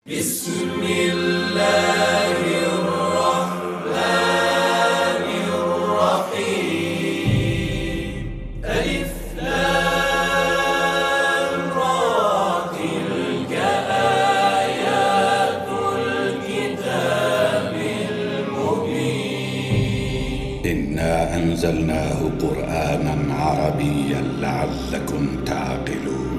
بسم الله الرحمن الرحيم ألف لام را تلك آيات الكتاب المبين إنا أنزلناه قرآنا عربيا لعلكم تعقلون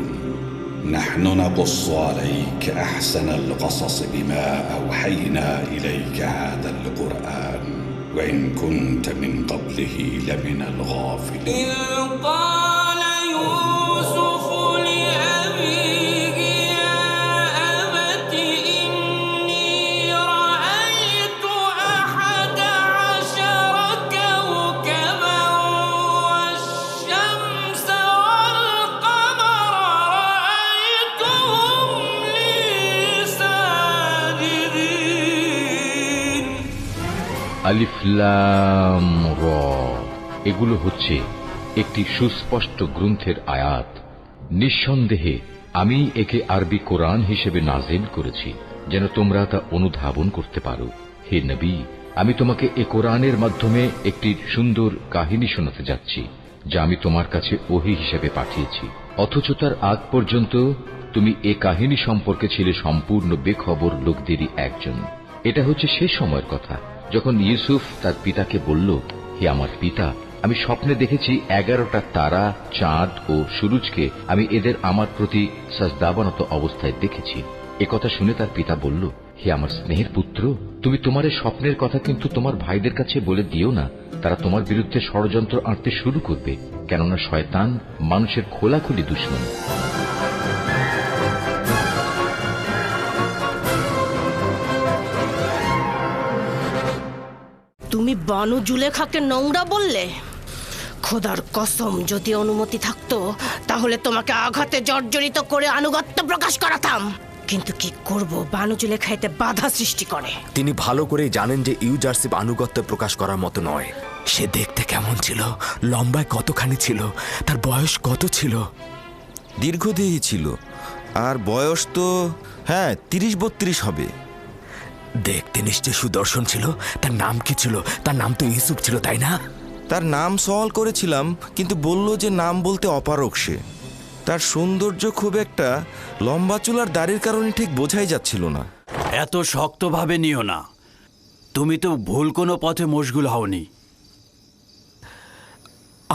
نحن نقص عليك أحسن القصص بما أوحينا إليك هذا القرآن وإن كنت من قبله لمن الغافلين إذ قال يوسف لأبيه يا أبت إني رأيت 11 كوكبا والشمس والقمر رأيتهم لي ساجدين আলিফ লাম র এগুলো হচ্ছে একটি সুস্পষ্ট গ্রন্থের আয়াত। নিঃসন্দেহে আমি একে আরবি কোরআন হিসেবে নাজিল করেছি যেন তোমরা তা অনুধাবন করতে পারো। হে নবী, আমি তোমাকে এ কোরআনের মাধ্যমে একটি সুন্দর কাহিনী শোনাতে যাচ্ছি যা আমি তোমার কাছে ওহী হিসেবে পাঠিয়েছি, অথচ তার আগ পর্যন্ত তুমি এ কাহিনী সম্পর্কে ছিলে সম্পূর্ণ বেখবর লোকদেরই একজন। এটা হচ্ছে সে সময়ের কথা যখন ইউসুফ তার পিতাকে বলল, হে আমার পিতা, আমি স্বপ্নে দেখেছি 11টা তারা, চাঁদ ও সূরজকে আমি এদের আমার প্রতি সাজদাবানত অবস্থায় দেখেছি। একথা শুনে তার পিতা বলল, হে আমার স্নেহের পুত্র, তুমি তোমার এই স্বপ্নের কথা কিন্তু তোমার ভাইদের কাছে বলে দিও না, তারা তোমার বিরুদ্ধে ষড়যন্ত্র আঁটতে শুরু করবে, কেননা শয়তান মানুষের খোলাখুলি দুশমন। তুমি বানু জুলেখাকে নোংরা বললে? খোদার কসম, যদি অনুমতি থাকতো তাহলে তোমাকে আঘাতে জর্জরিত করে আনুগত্য প্রকাশ করাতাম, কিন্তু কি করব, বানু জুলেখা এতে বাধা সৃষ্টি করে। তিনি ভালো করেই জানেন যে ইউজারশিপ আনুগত্য প্রকাশ করার মতো নয়। সে দেখতে কেমন ছিল, লম্বায় কতখানি ছিল, তার বয়স কত ছিল? দীর্ঘদেহী ছিল, আর বয়স তো 30-32 হবে। দেখতে নিশ্চয় সুদর্শন ছিল। তার নাম কি ছিল? তার নাম তো ইউসুফ ছিল, তাই না? তার নাম সওয়াল করেছিলাম, কিন্তু বলল যে নাম বলতে অপারগ সে। তার সৌন্দর্য খুব একটা লম্বা চুলার দাড়ির কারণে ঠিক বোঝাই যাচ্ছিল না। এত শক্তভাবে নিও না, তুমি তো ভুল কোনো পথে মশগুল হওনি।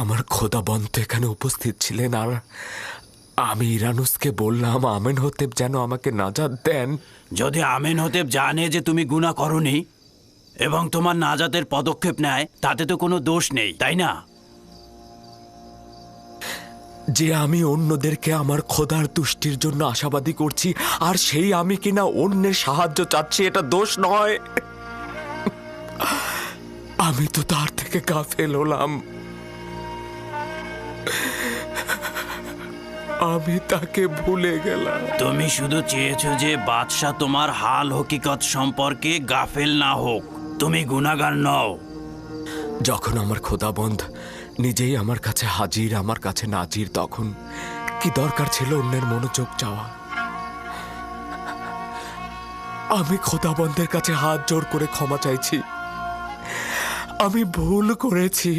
আমার খোদাবন্ত এখানে উপস্থিত ছিলেন, আর আমি ইরানুসকে বললাম আমেনহতেব যেন আমাকে নাজাত দেন। যদি আমেনহতেব জানে যে তুমি গুনাহ করনি এবং তোমার নাজাতের পদক্ষেপ নেয়, তাতে তো কোনো দোষ নেই, তাই না? যে আমি অন্যদেরকে আমার খোদার তুষ্টির জন্য আশাবাদী করছি, আর সেই আমি কিনা অন্যের সাহায্য চাচ্ছি, এটা দোষ নয়। আমি তো তার থেকে গাফেল হলাম। আমি তাকে ভুলে গেলাম। তুমি শুধু চেয়েছো যে বাদশাহ তোমার হাল হকিকত সম্পর্কে গাফেল না হোক। তুমি গুনাহগার নও। যখন আমার খোদাবন্ধ নিজেই আমার কাছে হাজির, আমার কাছে নাজির, তখন কি দরকার ছিল অন্যের মনোযোগ চাওয়া? আমি খোদাবন্ধের কাছে হাত জোড় করে ক্ষমা চাইছি। আমি ভুল করেছি,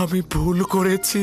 আমি ভুল করেছি।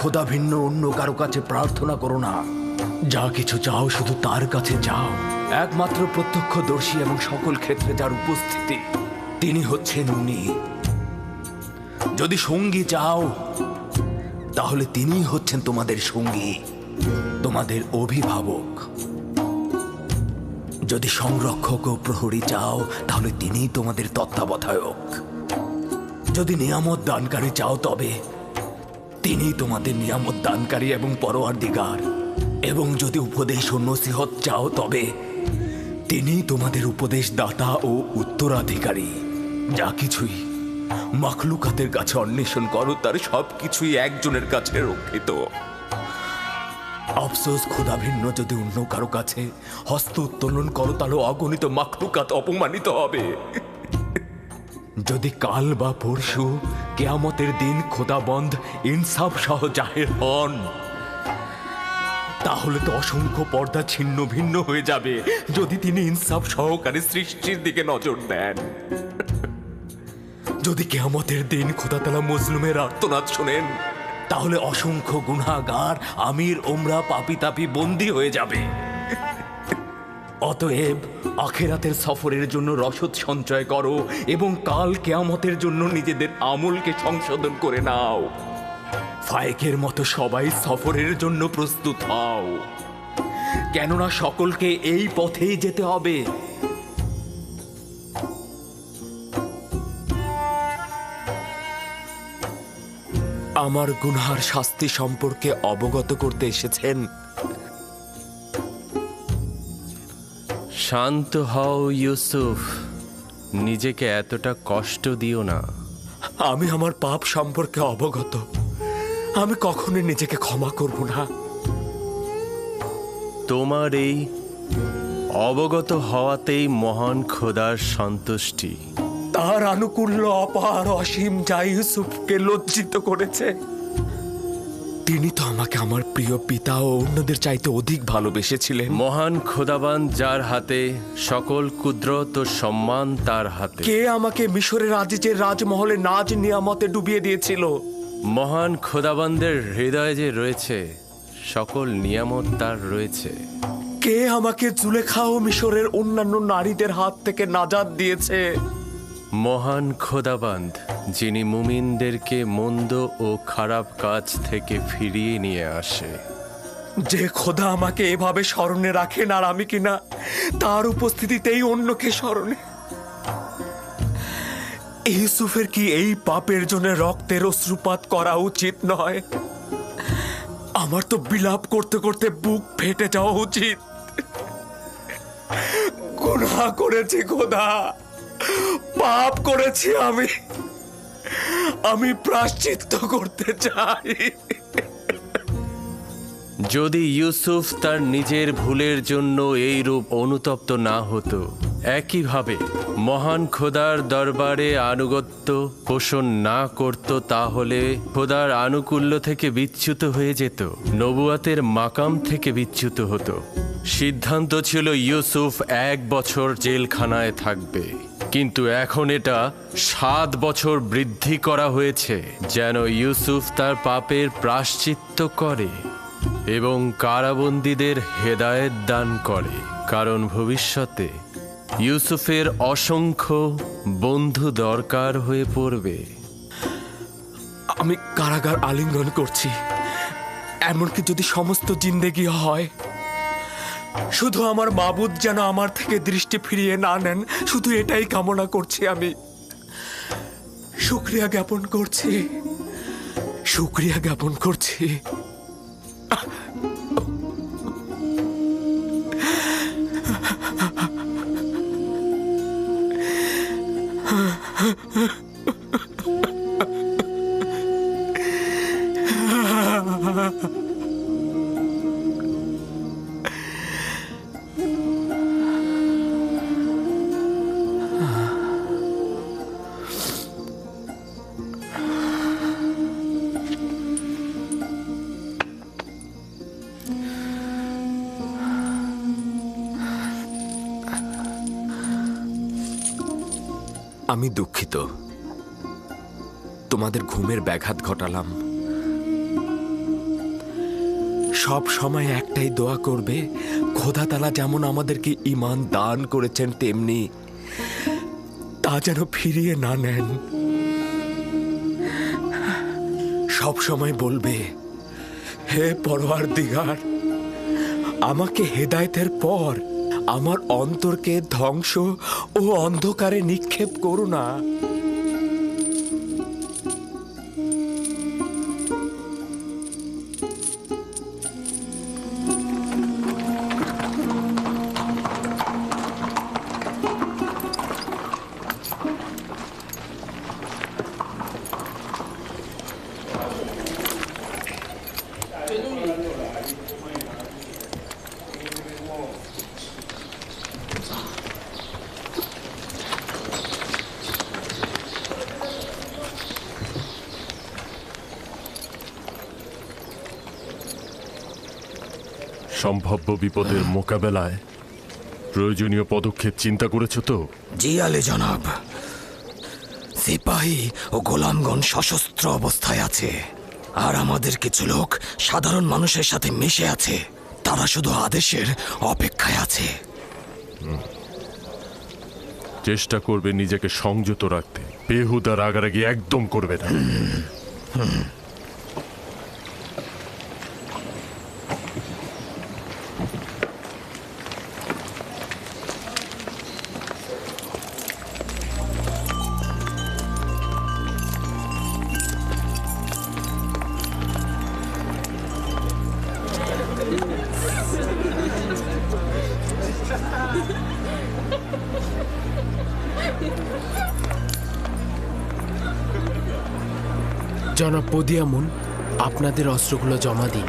খোদা ভিন্ন অন্য কারো কাছে প্রার্থনা করো না। যা কিছু চাও শুধু তার কাছে যাও। একমাত্র প্রত্যক্ষদর্শী এবং সকল ক্ষেত্রে যার উপস্থিতি, তিনি হচ্ছেন উনি। যদি সঙ্গী চাও তাহলে তিনিই হচ্ছেন তোমাদের সঙ্গী, তোমাদের অভিভাবক। যদি সংরক্ষক ও প্রহরী চাও তাহলে তিনিই তোমাদের তত্ত্বাবধায়ক। যদি নিয়ামত দানকারী চাও তবে তিনি তোমাদের নিয়ামত দানকারী এবং পরওয়ারদিগার। এবং যদি উপদেশ ও নসিহত চাও তবে তিনি তোমাদের উপদেশ দাতা ও উত্তরাধিকারী। যা কিছুই মাখলুকাতের কাছে অন্বেষণ করো তার সবকিছুই একজনের কাছে রক্ষিত। আফসোস, খোদা ভিন্ন যদি অন্য কারো কাছে হস্ত উত্তোলন করো তাহলে অগণিত মাখলুকাত অপমানিত হবে। যদি কাল বা পরশু কিয়ামতের দিন খোদাবন্ধ ইনসাফ সহ জাহির হন তাহলে তো অসংখ্য পর্দা ছিন্ন ভিন্ন হয়ে যাবে। যদি তিনি ইনসাফ সহকারে সৃষ্টির দিকে নজর দেন, যদি কিয়ামতের দিন খোদা তাআলা মজলুমের আর্তনাদ শোনেন তাহলে অসংখ্য গুনাহগার আমির ওমরা পাপি তাপি বন্দী হয়ে যাবে। অতএব আখিরাতের সফরের জন্য রসদ সঞ্চয় করো এবং কাল কিয়ামতের জন্য নিজেদের আমলকে সংশোধন করে নাও। ফায়েকের মতো সবাই সফরের জন্য প্রস্তুত হও, কেননা সকলকে এই পথেই যেতে হবে। আমার গুনহার শাস্তি সম্পর্কে অবগত করতে এসেছেন। শান্ত হও ইউসুফ, নিজেকে এতটা কষ্ট দিও না। আমি আমার পাপ সম্পর্কে অবগত। আমি কখনোই নিজেকে ক্ষমা করব না। তোমার এই অবগত হওয়াতেই মহান খোদার সন্তুষ্টি। তার আনুকূল্য অপার অসীম যা ইউসুফকে লজ্জিত করেছে। তিনি তো আমাকে আমার প্রিয় পিতা ও অন্যদের চাইতে অধিক ভালোবেসেছিলেন। মহান খোদাবান যার হাতে সকল কুদরত ও সম্মান তার হাতে। কে আমাকে মিশরের আজিজের রাজমহলে নাজ নিয়ামতে ডুবিয়ে দিয়েছিল? মহান খোদাবানদের হৃদয়ে যে রয়েছে সকল নিয়ামত তার রয়েছে। কে আমাকে জুলেখা ও মিশরের অন্যান্য নারীদের হাত থেকে নাজাত দিয়েছে? মহান খোদাবান্দ, যিনি মুমিনদেরকে মন্দ ও খারাপ কাজ থেকে ফিরিয়ে নিয়ে আসে। যে খোদা আমাকে এভাবে স্মরণে রাখেন আর আমি কিনা তার উপস্থিতিতেই অন্যকে স্মরণে। ইউসুফের কি এই পাপের জন্য রক্তের অশ্রুপাত করা উচিত নয়? আমার তো বিলাপ করতে করতে বুক ফেটে যাওয়া উচিত। গুনাহ করেছি খোদা, পাপ করেছি আমি প্রায়শ্চিত্ত করতে চাই। যদি ইউসুফ তার নিজের ভুলের জন্য এই রূপ অনুতপ্ত না হতো, একইভাবে মহান খোদার দরবারে আনুগত্য পোষণ না করত, তাহলে খোদার আনুকূল্য থেকে বিচ্যুত হয়ে যেত, নবুয়াতের মাকাম থেকে বিচ্যুত হতো। সিদ্ধান্ত ছিল ইউসুফ 1 বছর জেলখানায় থাকবে, কিন্তু এখন এটা 7 বছর বৃদ্ধি করা হয়েছে যেন ইউসুফ তার পাপের প্রায়শ্চিত্ত করে এবং কারাবন্দীদের হেদায়েত দান করে, কারণ ভবিষ্যতে ইউসুফের অসংখ্য বন্ধু দরকার হয়ে পড়বে। আমি কারাগার আলিঙ্গন করছি, এমনকি যদি সমস্ত জিন্দেগি হয়। শুধু আমার মাবুদ যেন আমার থেকে দৃষ্টি ফিরিয়ে না নেন, শুধু এটাই কামনা করছি। আমি শুকরিয়া জ্ঞাপন করছি, শুকরিয়া জ্ঞাপন করছি। আমি দুঃখিত, তোমাদের ঘুমের ব্যাঘাত ঘটালাম। সব সময় একটাই দোয়া করবে, খোদা তাআলা যেমন আমাদেরকে ঈমান দান করেছেন তেমনি তা যেন ফিরিয়ে না নেন। সব সময় বলবে, হে পরওয়ারদিগার, আমাকে হেদায়েতের পর আমার অন্তরকে ধ্বংস ও অন্ধকারে নিক্ষেপ করো না। সম্ভাব্য বিপদের মোকাবেলায় প্রয়োজনীয় পদক্ষেপ চিন্তা করেছো তো? জি আলী জনাব, সিপাহী ও গোলামগণ সশস্ত্র অবস্থায় আছে, আর আমাদের কিছু লোক সাধারণ মানুষের সাথে মিশে আছে। তারা শুধু আদেশের অপেক্ষায় আছে। চেষ্টা করবে নিজেকে সংযত রাখতে, বেহুদা রাগারাগি একদম করবে না। জনাব বদিয়ামুন, আপনাদের অস্ত্রগুলো জমা দিন।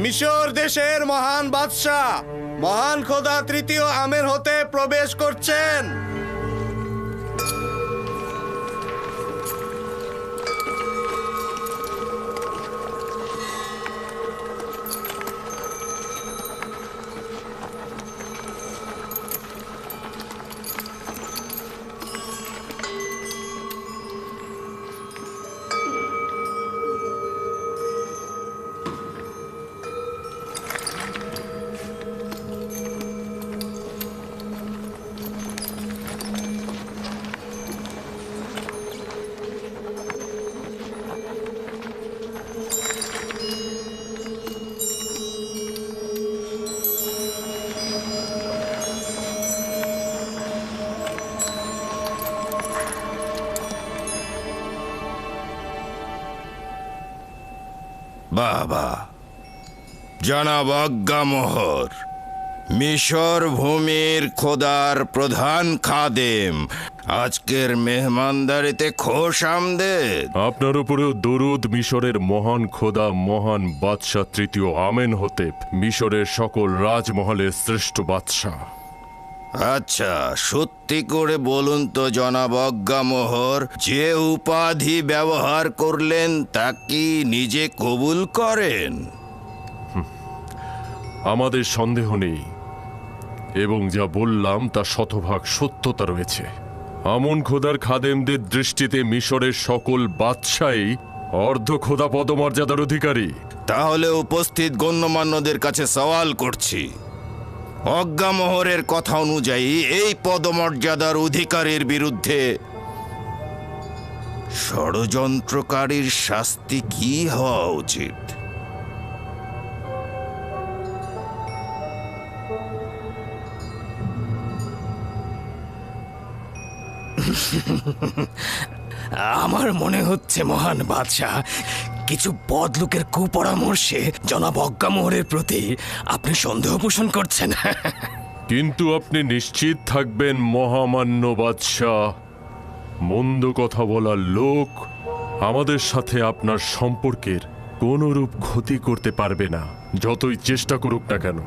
মিশর দেশের মহান বাদশাহ মহান খোদা তৃতীয় আমের হতে প্রবেশ করছেন। বাবা জনাব আজ্ঞামোহর, মিশর ভূমির খোদার প্রধান খাদেম, আজকের মেহমানদারিতে খোশ আমদেদ। আপনার উপরেও দরুদ মিশরের মহান খোদা মহান বাদশাহ তৃতীয় আমেন হতেপ, মিশরের সকল রাজমহলের শ্রেষ্ঠ বাদশাহ। আচ্ছা, সত্যি করে বলুন তো জনাব আজ্ঞামোহর, যে উপাধি ব্যবহার করলেন তা কি নিজে কবুল করেন? আমাদের সন্দেহ নেই, এবং যা বললাম তা শতভাগ সত্যতা রয়েছে। আমন খোদার খাদেমদের দৃষ্টিতে মিশরের সকল বাদশাহই অর্ধ খোদা পদমর্যাদার অধিকারী। তাহলে উপস্থিত গণ্যমান্যদের কাছে সওয়াল করছি, অজ্ঞামোহরের কথা অনুযায়ী এই পদমর্যাদার অধিকারীর বিরুদ্ধে ষড়যন্ত্রকারীর শাস্তি কি হওয়া উচিত? আমার মনে হচ্ছে মহান বাদশাহ, কিছু বদলোকের কুপরামর্শে জনাব অজ্ঞামোহরের প্রতি আপনি সন্দেহ পোষণ করছেন। কিন্তু আপনি নিশ্চিত থাকবেন মহামান্য বাদশাহ, মন্দ কথা বলার লোক আমাদের সাথে আপনার সম্পর্কের কোনরূপ ক্ষতি করতে পারবে না, যতই চেষ্টা করুক না কেন।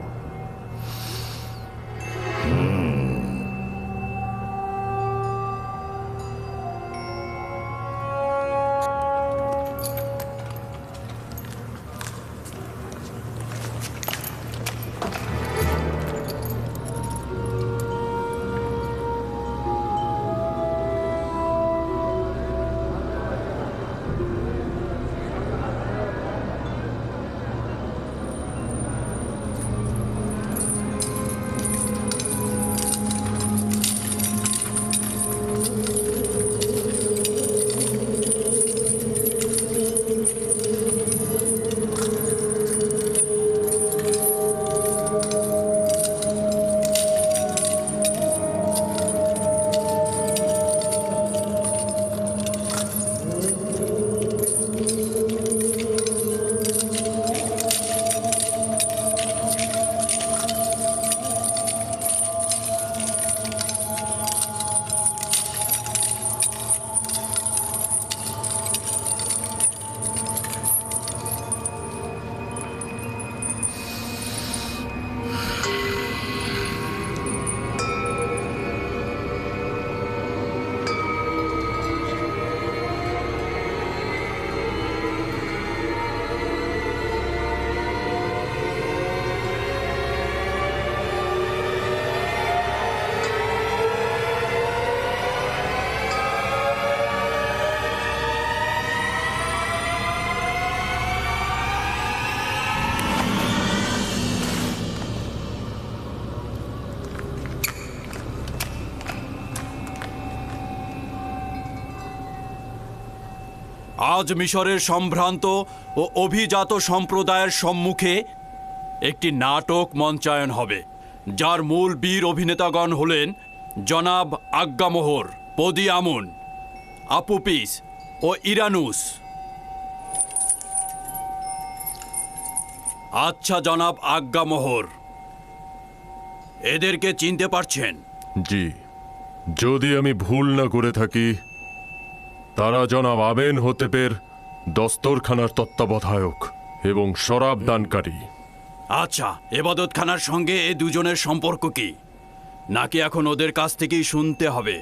আজ মিশরের সম্ভ্রান্ত ও অভিজাত সম্প্রদায়ের সম্মুখে একটি নাটক মঞ্চায়ন হবে, যার মূল বীর অভিনেতাগণ হলেন জনাব আজ্ঞামোহর, পদিয়ামুন, আপুপিস ও ইরানুস। আচ্ছা জনাব আজ্ঞামোহর, এদেরকে চিনতে পারছেন? জি, যদি আমি ভুল না করে থাকি তারা জনাব আমেন হতেপের দস্তরখানার তত্ত্বাবধায়ক এবং শরাব দানকারী। আচ্ছা, এবাদতখানার সঙ্গে এই দুজনের সম্পর্ক কি, নাকি এখন ওদের কাছ থেকেই শুনতে হবে?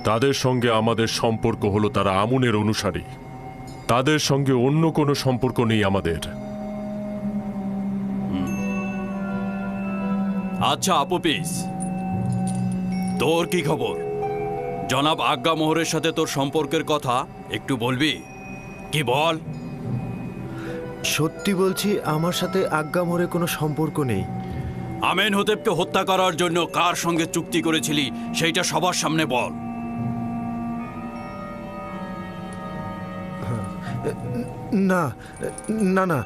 তাদের সঙ্গে আমাদের সম্পর্ক হলো তারা আমুনের অনুসারী, তাদের সঙ্গে অন্য কোনো সম্পর্ক নেই আমাদের। আচ্ছা আপুপিস, তোর কি খবর? জনাব আজ্ঞামোহরের সাথে তোর সম্পর্কের কথা একটু বলবি কি? বল। সত্যি বলছি, আমার সাথে আজ্ঞামোহরের কোনো সম্পর্ক নেই। আমেন হতেবকে হত্যা করার জন্য কার সঙ্গে চুক্তি করেছিলি সেইটা সবার সামনে বল। না না না,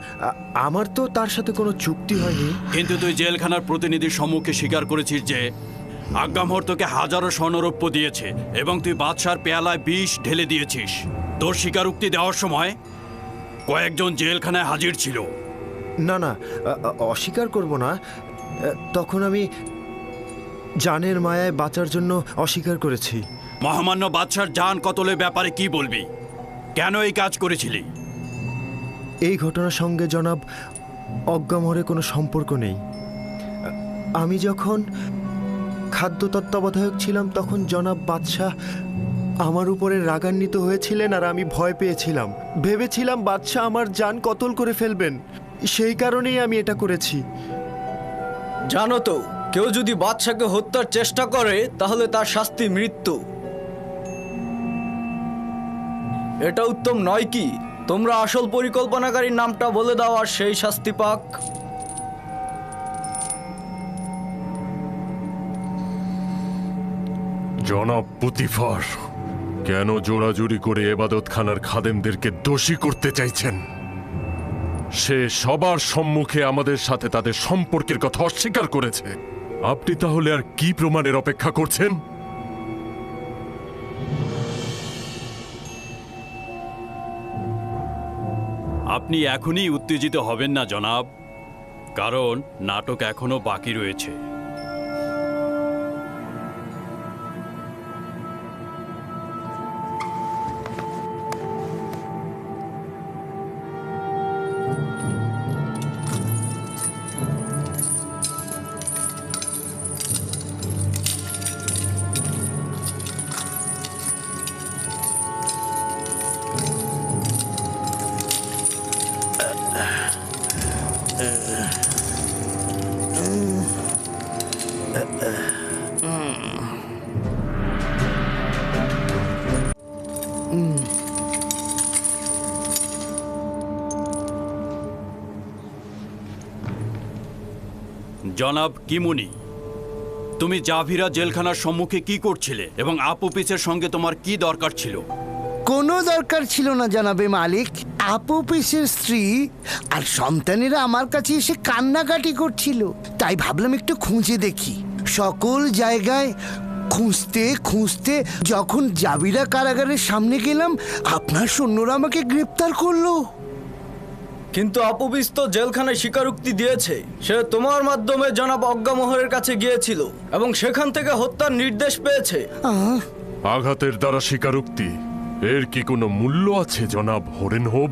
আমার তো তার সাথে কোনো চুক্তি হয়নি। কিন্তু তুই জেলখানার প্রতিনিধির সম্মুখে স্বীকার করেছিস যে আজ্ঞামোহর তোকে হাজারো স্বর্ণরৌপ্য দিয়েছে এবং তুই বাদশার পেয়ালায় বিষ ঢেলে দিয়েছিস। তোর স্বীকারোক্তি দেওয়ার সময় কয়েকজন জেলখানায় হাজির ছিল। না না, অস্বীকার করব না। তখন আমি জানের মায়ায় বাঁচার জন্য অস্বীকার করেছি। মহামান্য বাদশার জান কতলের ব্যাপারে কি বলবি? কেন এই কাজ করেছিলি? এই ঘটনার সঙ্গে জনাব অজ্ঞামোহরের কোনো সম্পর্ক নেই। আমি যখন খাদ্য তত্ত্বাবধায়ক ছিলাম তখন জনাব বাদশাহ আমার উপরে রাগান্বিত হয়েছিলেন আর আমি ভয় পেয়েছিলাম। ভেবেছিলাম বাদশাহ আমার জান কতল করে ফেলবেন, সেই কারণেই আমি এটা করেছি। জানো তো, কেউ যদি বাদশাকে হত্যার চেষ্টা করে তাহলে তার শাস্তি মৃত্যু। এটা উত্তম নয় কি? তোমরা আসল পরিকল্পনাকারীর নামটা বলে দাও আর সেই শাস্তি পাক। জনাব পুতিফার, কেন জোড়াজুড়ি করে এবাদতখানার খাদেমদেরকে দোষী করতে চাইছেন? সে সবার সম্মুখে আমাদের সাথে তাদের সম্পর্কের কথা অস্বীকার করেছে। আপনি তাহলে আর কি প্রমাণের অপেক্ষা করছেন? আপনি এখনই উত্তেজিত হবেন না জনাব, কারণ নাটক এখনো বাকি রয়েছে। জনাব কিমুনি, তুমি জাভিরা জেলখানার সম্মুখে কি করছিলে এবং আপুপিসের সঙ্গে তোমার কি দরকার ছিল? কোনো দরকার ছিল না জনাবে মালিক। আপুপিসের স্ত্রী আর সন্তানেরা আমার কাছে এসে কান্নাকাটি করছিল, তাই ভাবলাম একটু খুঁজে দেখি। সকল জায়গায় খুঁজতে খুঁজতে যখন জাভিরা কারাগারের সামনে গেলাম, আপনার সৈন্যরা আমাকে গ্রেপ্তার করলো। কিন্তু আপুপিস তো জেলখানায় স্বীকারোক্তি দিয়েছে সে তোমার মাধ্যমে জনাব অজ্ঞামোহরের কাছে গিয়েছিল এবং সেখান থেকে হত্যার নির্দেশ পেয়েছে। আঘাতের দ্বারা স্বীকারোক্তি, এর কি কোনো মূল্য আছে জনাব হরেনহোভ?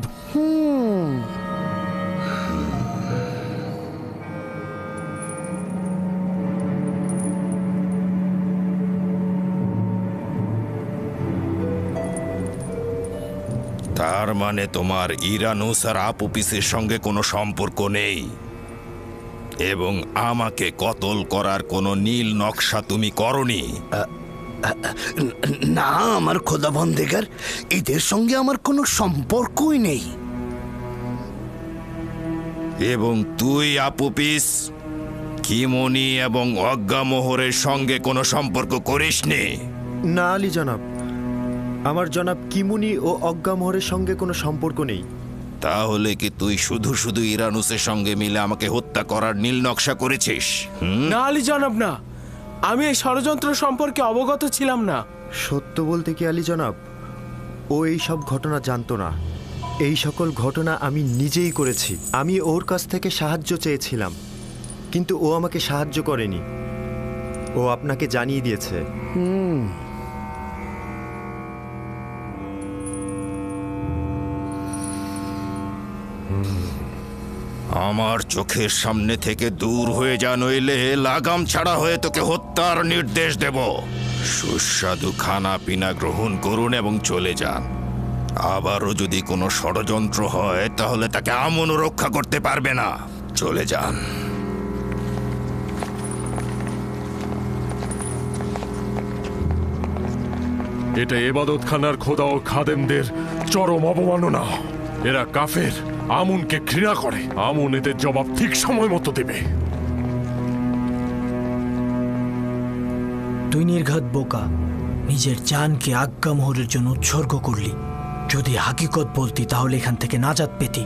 তার মানে তোমার ইরানুস আর আপুপিসের সঙ্গে কোনো সম্পর্ক নেই এবং আমাকে কতল করার কোনো নীল নকশা তুমি করনি? না আমার খোদা বন্দেগার, এদের সঙ্গে আমার কোনো সম্পর্কই নেই। এবং তুই আপুপিস, কিমনি এবং অজ্ঞামোহরের সঙ্গে কোনো সম্পর্ক করিসনি? না আলী জনাব, আমার জনাব কিমুনি ও অজ্ঞামোহরের সঙ্গে কোনো সম্পর্ক নেই। তাহলে কি তুই শুধু শুধু ইরানুসের সঙ্গে মিলে আমাকে হত্যা করার নীল নকশা করেছিস? না আলী জনাব, না, আমি এই ষড়যন্ত্র সম্পর্কে অবগত ছিলাম না। সত্য বলতে কি আলী জনাব, ও এই সব ঘটনা জানতো না। এই সকল ঘটনা আমি নিজেই করেছি। আমি ওর কাছ থেকে সাহায্য চেয়েছিলাম, কিন্তু ও আমাকে সাহায্য করেনি। ও আপনাকে জানিয়ে দিয়েছে। আমার চোখের সামনে থেকে দূর হয়ে যা, নইলে লাগাম ছাড়া হয়ে তোকে হত্যার নির্দেশ দেব। সুস্বাদু খানা পিনা গ্রহণ করুন এবং চলে যান। আবারও যদি কোনো ষড়যন্ত্র হয় তাহলে তাকে আমনও রক্ষা করতে পারবে না। চলে যান। এটা এবাদতখানার খোদা ও খাদেমদের চরম অবমাননা। এরা কাফের, আমুনকে ঘৃণা করে। আমুন এদের জবাব ঠিক সময় মতো দেবে। তুই নির্ঘাত বোকা, নিজের জানকে আজ্ঞামোহরের জন্য উৎসর্গ করলি। যদি হাকিকত বলতি তাহলে এখান থেকে নাজাত পেতি।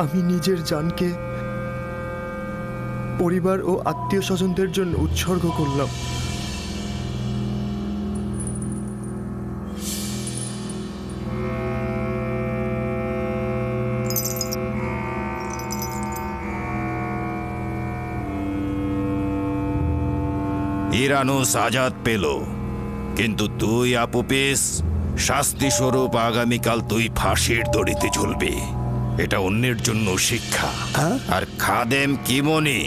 আমি নিজের জানকে পরিবার ও আত্মীয় স্বজনদের জন্য উৎসর্গ করলাম। ইরানুস আজাদ পেল, কিন্তু তুই আপুপিস, শাস্তি স্বরূপ আগামীকাল তুই ফাঁসির দড়িতে ঝুলবি। এটা অন্যের জন্য শিক্ষা। আর খাদেম কিমনি,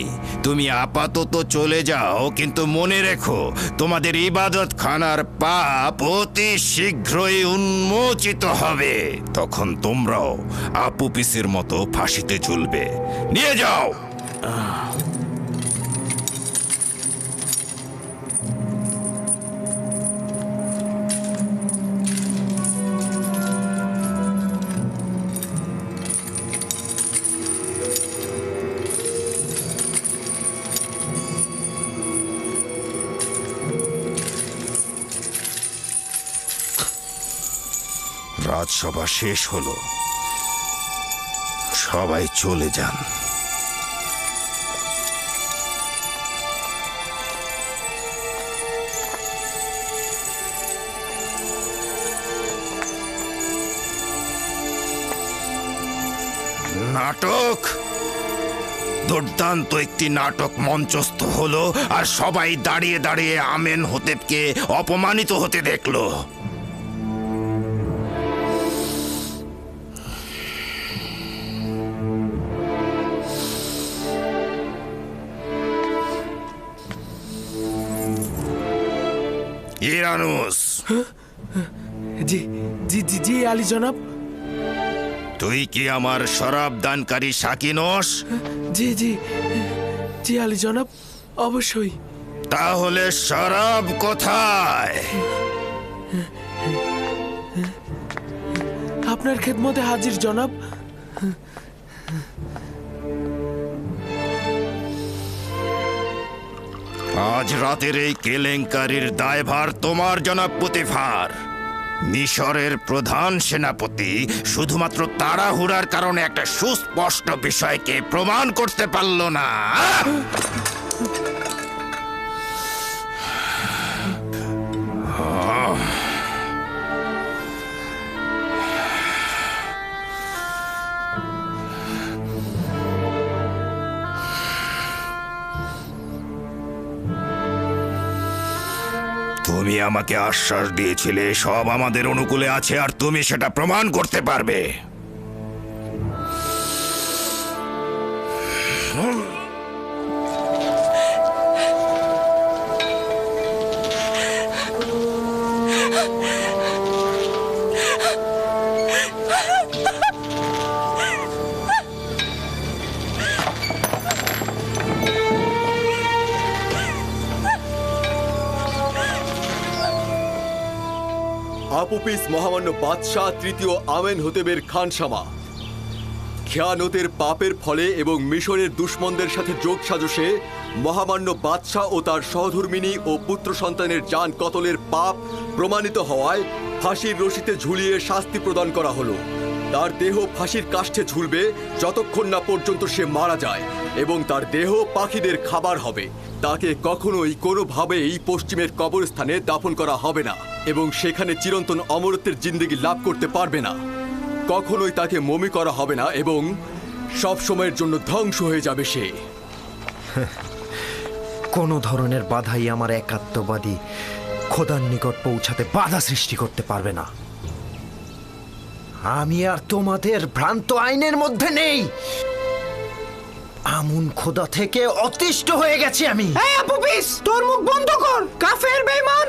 তুমি আপাতত চলে যাও, কিন্তু মনে রেখো তোমাদের ইবাদত খানার পাপ অতি শীঘ্রই উন্মোচিত হবে। তখন তোমরাও আপুপিসের মতো ফাঁসিতে ঝুলবে। নিয়ে যাও। রাজসভা শেষ হলো, সবাই চলে যান। নাটক, দুর্দান্ত একটি নাটক মঞ্চস্থ হলো, আর সবাই দাঁড়িয়ে দাঁড়িয়ে আমেনহোতেপকে অপমানিত হতে দেখলো। ইরানুস। জি জি জি জি আলী জনাব। তুই কি আমার শরাব দানকারী সাকি নস? জি জি জি আলী জনাব, অবশ্যই। তাহলে শরাব কোথায়? আপনার খেদমতে হাজির জনাব। আজ রাতের এই কেলেঙ্কারির দায়ভার তোমার, জনাব পুতিফার। মিশরের প্রধান সেনাপতি শুধুমাত্র তাড়াহুড়ার কারণে একটা সুস্পষ্ট বিষয়কে প্রমাণ করতে পারল না। তুমি আমাকে আশ্বাস দিয়েছিলে সব আমাদের অনুকূলে আছে, আর তুমি সেটা প্রমাণ করতে পারবে। আপুপিস মহামান্য বাদশাহ তৃতীয় আমেনহোতেবের খানসামা খেয়ানতের পাপের ফলে এবং মিশরের দুশমনদের সাথে যোগ সাজসে মহামান্য বাদশাহ ও তার সহধর্মিনী ও পুত্র সন্তানের জান কতলের পাপ প্রমাণিত হওয়ায় ফাঁসির রশিতে ঝুলিয়ে শাস্তি প্রদান করা হলো। তার দেহ ফাঁসির কাষ্ঠে ঝুলবে যতক্ষণ না পর্যন্ত সে মারা যায়, এবং তার দেহ পাখিদের খাবার হবে। তাকে কখনোই কোনোভাবেই পশ্চিমের কবরস্থানে দাফন করা হবে না, এবং সেখানে চিরন্তন অমরত্বের জিন্দেগি লাভ করতে পারবে না। কখনোই তাকে মমি করা হবে না, এবং সব সময়ের জন্য ধ্বংস হয়ে যাবে সে। কোনো ধরনের বাধাই আমার একাত্মবাদী খোদার নিকট পৌঁছাতে বাধা সৃষ্টি করতে পারবে না। আমি আর তোমাদের ভ্রান্ত আইনের মধ্যে নেই। আমুন খোদা থেকে অতিষ্ঠ হয়ে গেছি আমি। এই আপুপিস, তোর মুখ বন্ধ কর। কাফের বেঈমান,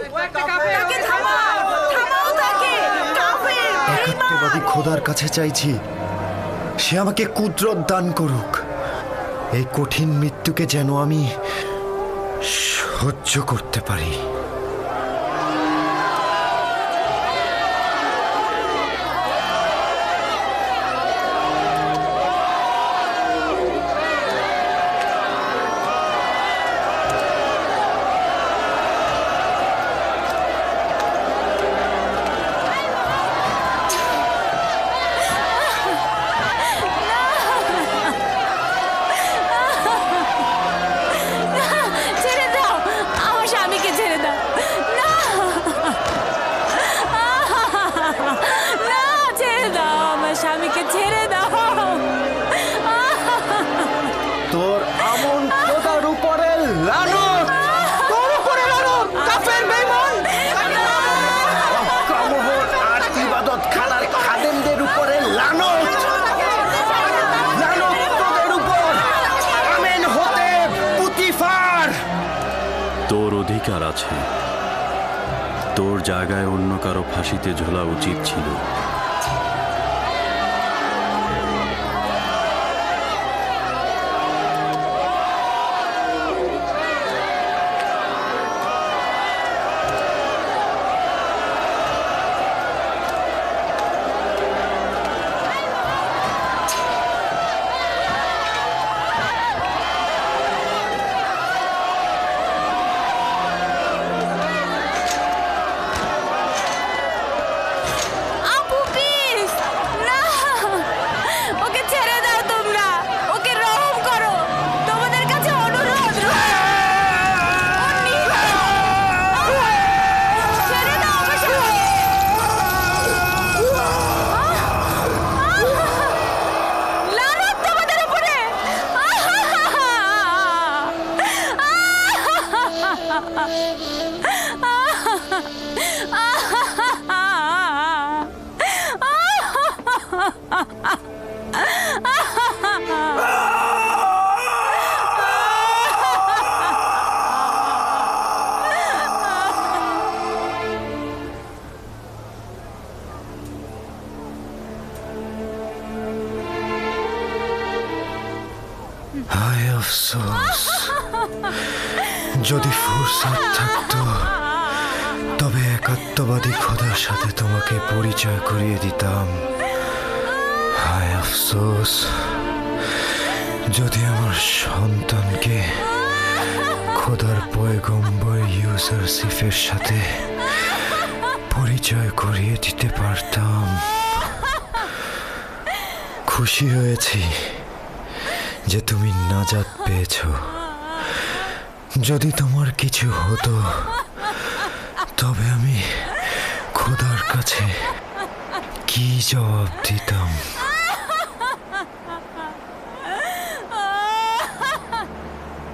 তাকে থামাও, থামাও তাকে। কাফের একাত্মবাদী খোদার কাছে চাইছি সে আমাকে কুদরত দান করুক। এই কঠিন মৃত্যুকে যেন আমি সহ্য করতে পারি। আছে, তোর জায়গায় অন্য কারো ফাঁসিতে ঝোলা উচিত ছিল। আফসোস, যদি ফুরসত থাকতো তবে একাত্মবাদী খোদার সাথে তোমাকে পরিচয় করিয়ে দিতাম। হায় আফসোস, যদি আমার সন্তানকে খোদার পয়গম্বর ইউসুফের সাথে পরিচয় করিয়ে দিতে পারতাম। খুশি হয়েছি যে তুমি নাজাত পেয়েছ। যদি তোমার কিছু হতো তবে আমি খোদার কাছে কি জবাব দিতাম?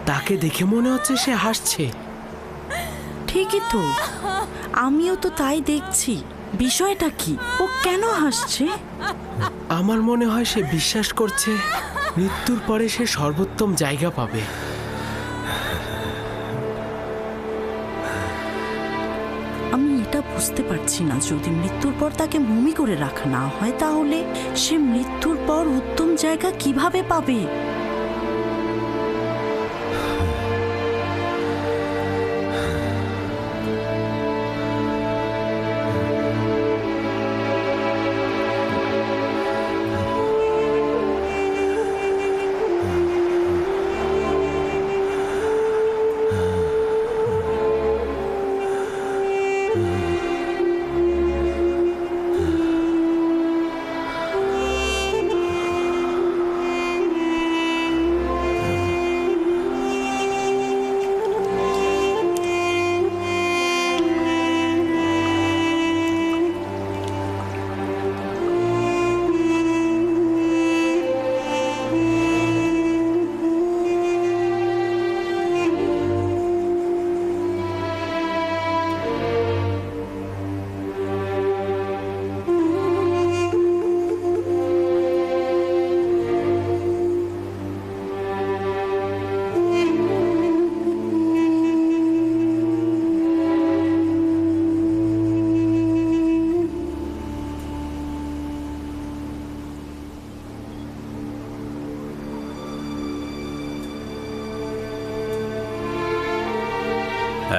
তাকে দেখে মনে হচ্ছে সে হাসছে। ঠিকই তো, আমিও তো তাই দেখছি। বিষয়টা কি? ও কেন হাসছে? আমার মনে হয় সে বিশ্বাস করছে মৃত্যুর পরে সে সর্বোত্তম জায়গা পাবে। আমি এটা বুঝতে পারছি না, যদি মৃত্যুর পর তাকে মমি করে রাখা না হয় তাহলে সে মৃত্যুর পর উত্তম জায়গা কিভাবে পাবে?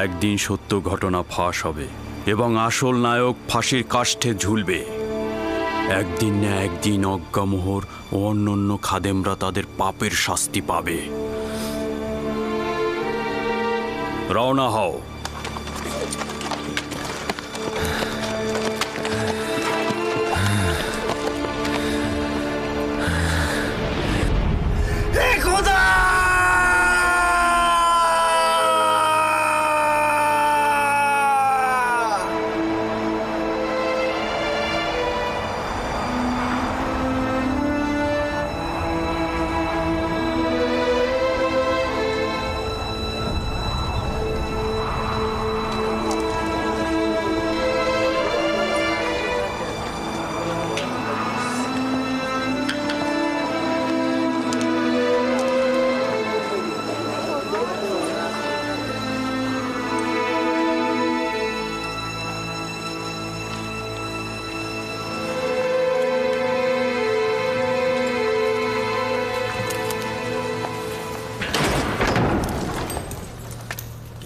একদিন সত্য ঘটনা ফাঁস হবে এবং আসল নায়ক ফাঁসির কাষ্ঠে ঝুলবে। একদিন না একদিন অজ্ঞামোহর ও অন্যান্য খাদেমরা তাদের পাপের শাস্তি পাবে। রওনা হও।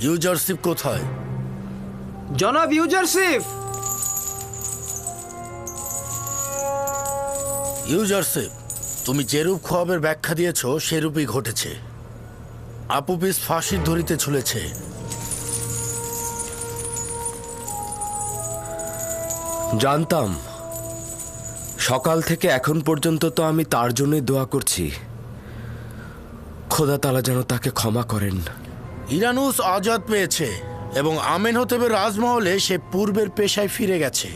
ইউজারশিপ কোথায়? জনাব ইউজারশিপ। ইউজারশিপ, তুমি যেরূপ খোয়াবের ব্যাখ্যা দিয়েছ সেরূপই ঘটেছে। আপুপিস ফাঁসির দড়িতে ঝুলেছে। জানতাম। সকাল থেকে এখন পর্যন্ত তো আমি তার জন্যই দোয়া করছি। খোদা তাআলা যেন তাকে ক্ষমা করেন। ইরানুস আজাদ পেয়েছে এবং আমেনহোতেবের রাজমহলে সে পূর্বের পেশায় ফিরে গেছে।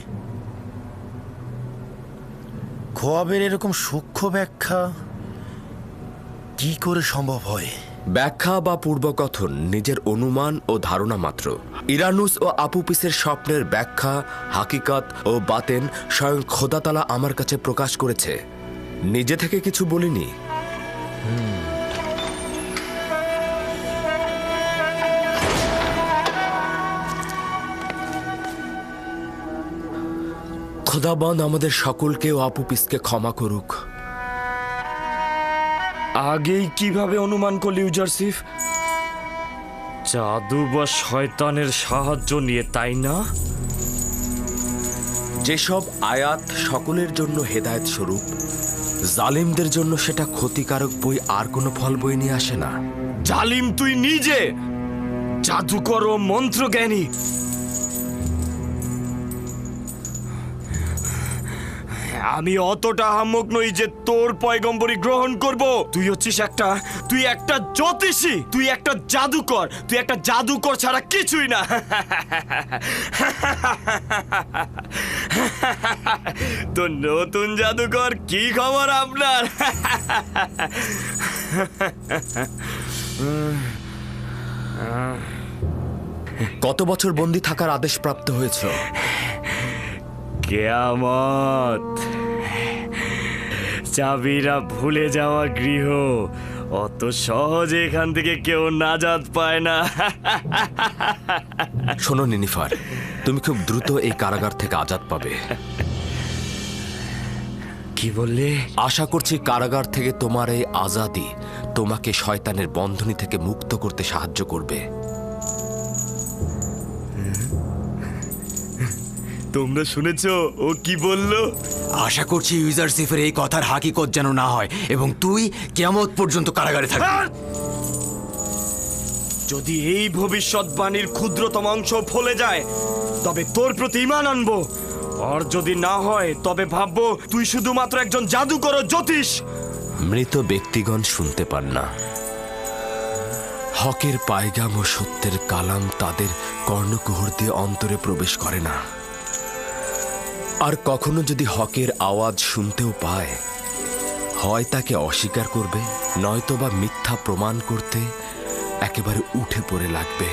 খোয়াবের এরকম সূক্ষ্ম ব্যাখ্যা কি করে সম্ভব হয়? ব্যাখ্যা বা পূর্বকথন নিজের অনুমান ও ধারণা মাত্র। ইরানুস ও আপুপিসের স্বপ্নের ব্যাখ্যা, হাকিকত ও বাতেন স্বয়ং খোদা তাআলা আমার কাছে প্রকাশ করেছে। নিজে থেকে কিছু বলিনি। খোদাবন্দ আমাদের সকলকে ও আপুপিসকে ক্ষমা করুক। আগেই কিভাবে অনুমান করলি ইউজারসিফ? জাদু বা শয়তানের সাহায্য নিয়ে, তাই না? যেসব আয়াত সকলের জন্য হেদায়েত স্বরূপ, জালিমদের জন্য সেটা ক্ষতিকারক বই আর কোনো ফল বই নিয়ে আসে না। জালিম তুই নিজে, জাদুকর ও মন্ত্রজ্ঞানী। আমি অতটা আহাম্মক নই যে তোর পয়গম্বরী গ্রহণ করব। তুই হচ্ছিস তুই একটা জ্যোতিষী, তুই একটা জাদুকর, তুই একটা জাদুকর ছাড়া কিছুই না। তো নতুন জাদুকর, কি খবর আপনার? কত বছর বন্দী থাকার আদেশ প্রাপ্ত হয়েছে? কিয়ামত। চাবিরা ভুলে যাওয়া গৃহ, অত সহজে এখান থেকে কেউ নাজাত পায় না। শোনো নিনিফার, তুমি খুব দ্রুত এই কারাগার থেকে আজাদ পাবে। কি বললে? আশা করছি কারাগার থেকে তোমার এই আজাদি তোমাকে শয়তানের বন্ধনী থেকে মুক্ত করতে সাহায্য করবে। তোমরা শুনেছো ও কি বললো? আশা করছি ইউজারসিফের এই কথার হাকিকত যেন না হয় এবং তুই কিয়ামত পর্যন্ত কারাগারে থাকবি। যদি এই ভবিষ্যৎবাণীর ক্ষুদ্রতম অংশ ফলে যায় তবে তোর প্রতি ঈমান আনবো, আর যদি না হয় তবে ভাববো তুই শুধুমাত্র একজন জাদুকর ও জ্যোতিষ। মৃত ব্যক্তিগণ শুনতে পান না। হকের পায়গাম ও সত্যের কালাম তাদের কর্ণকুহর দিয়ে অন্তরে প্রবেশ করে না। আর কখনো যদি হকের আওয়াজ শুনতেও পায়, হয় তাকে অস্বীকার করবে, নয়তোবা মিথ্যা প্রমাণ করতে একেবারে উঠে পড়ে লাগবে।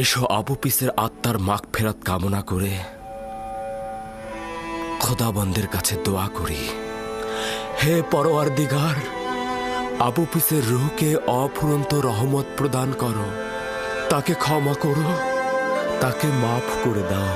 এসো আবু পিসের আত্মার মাগফিরাত কামনা করে খোদাবন্দের কাছে দোয়া করি। হে পরওয়ারদিগার, আবু পিসের রূহকে অফুরন্ত রহমত প্রদান করো, তাকে ক্ষমা করো, তাকে মাফ করে দাও।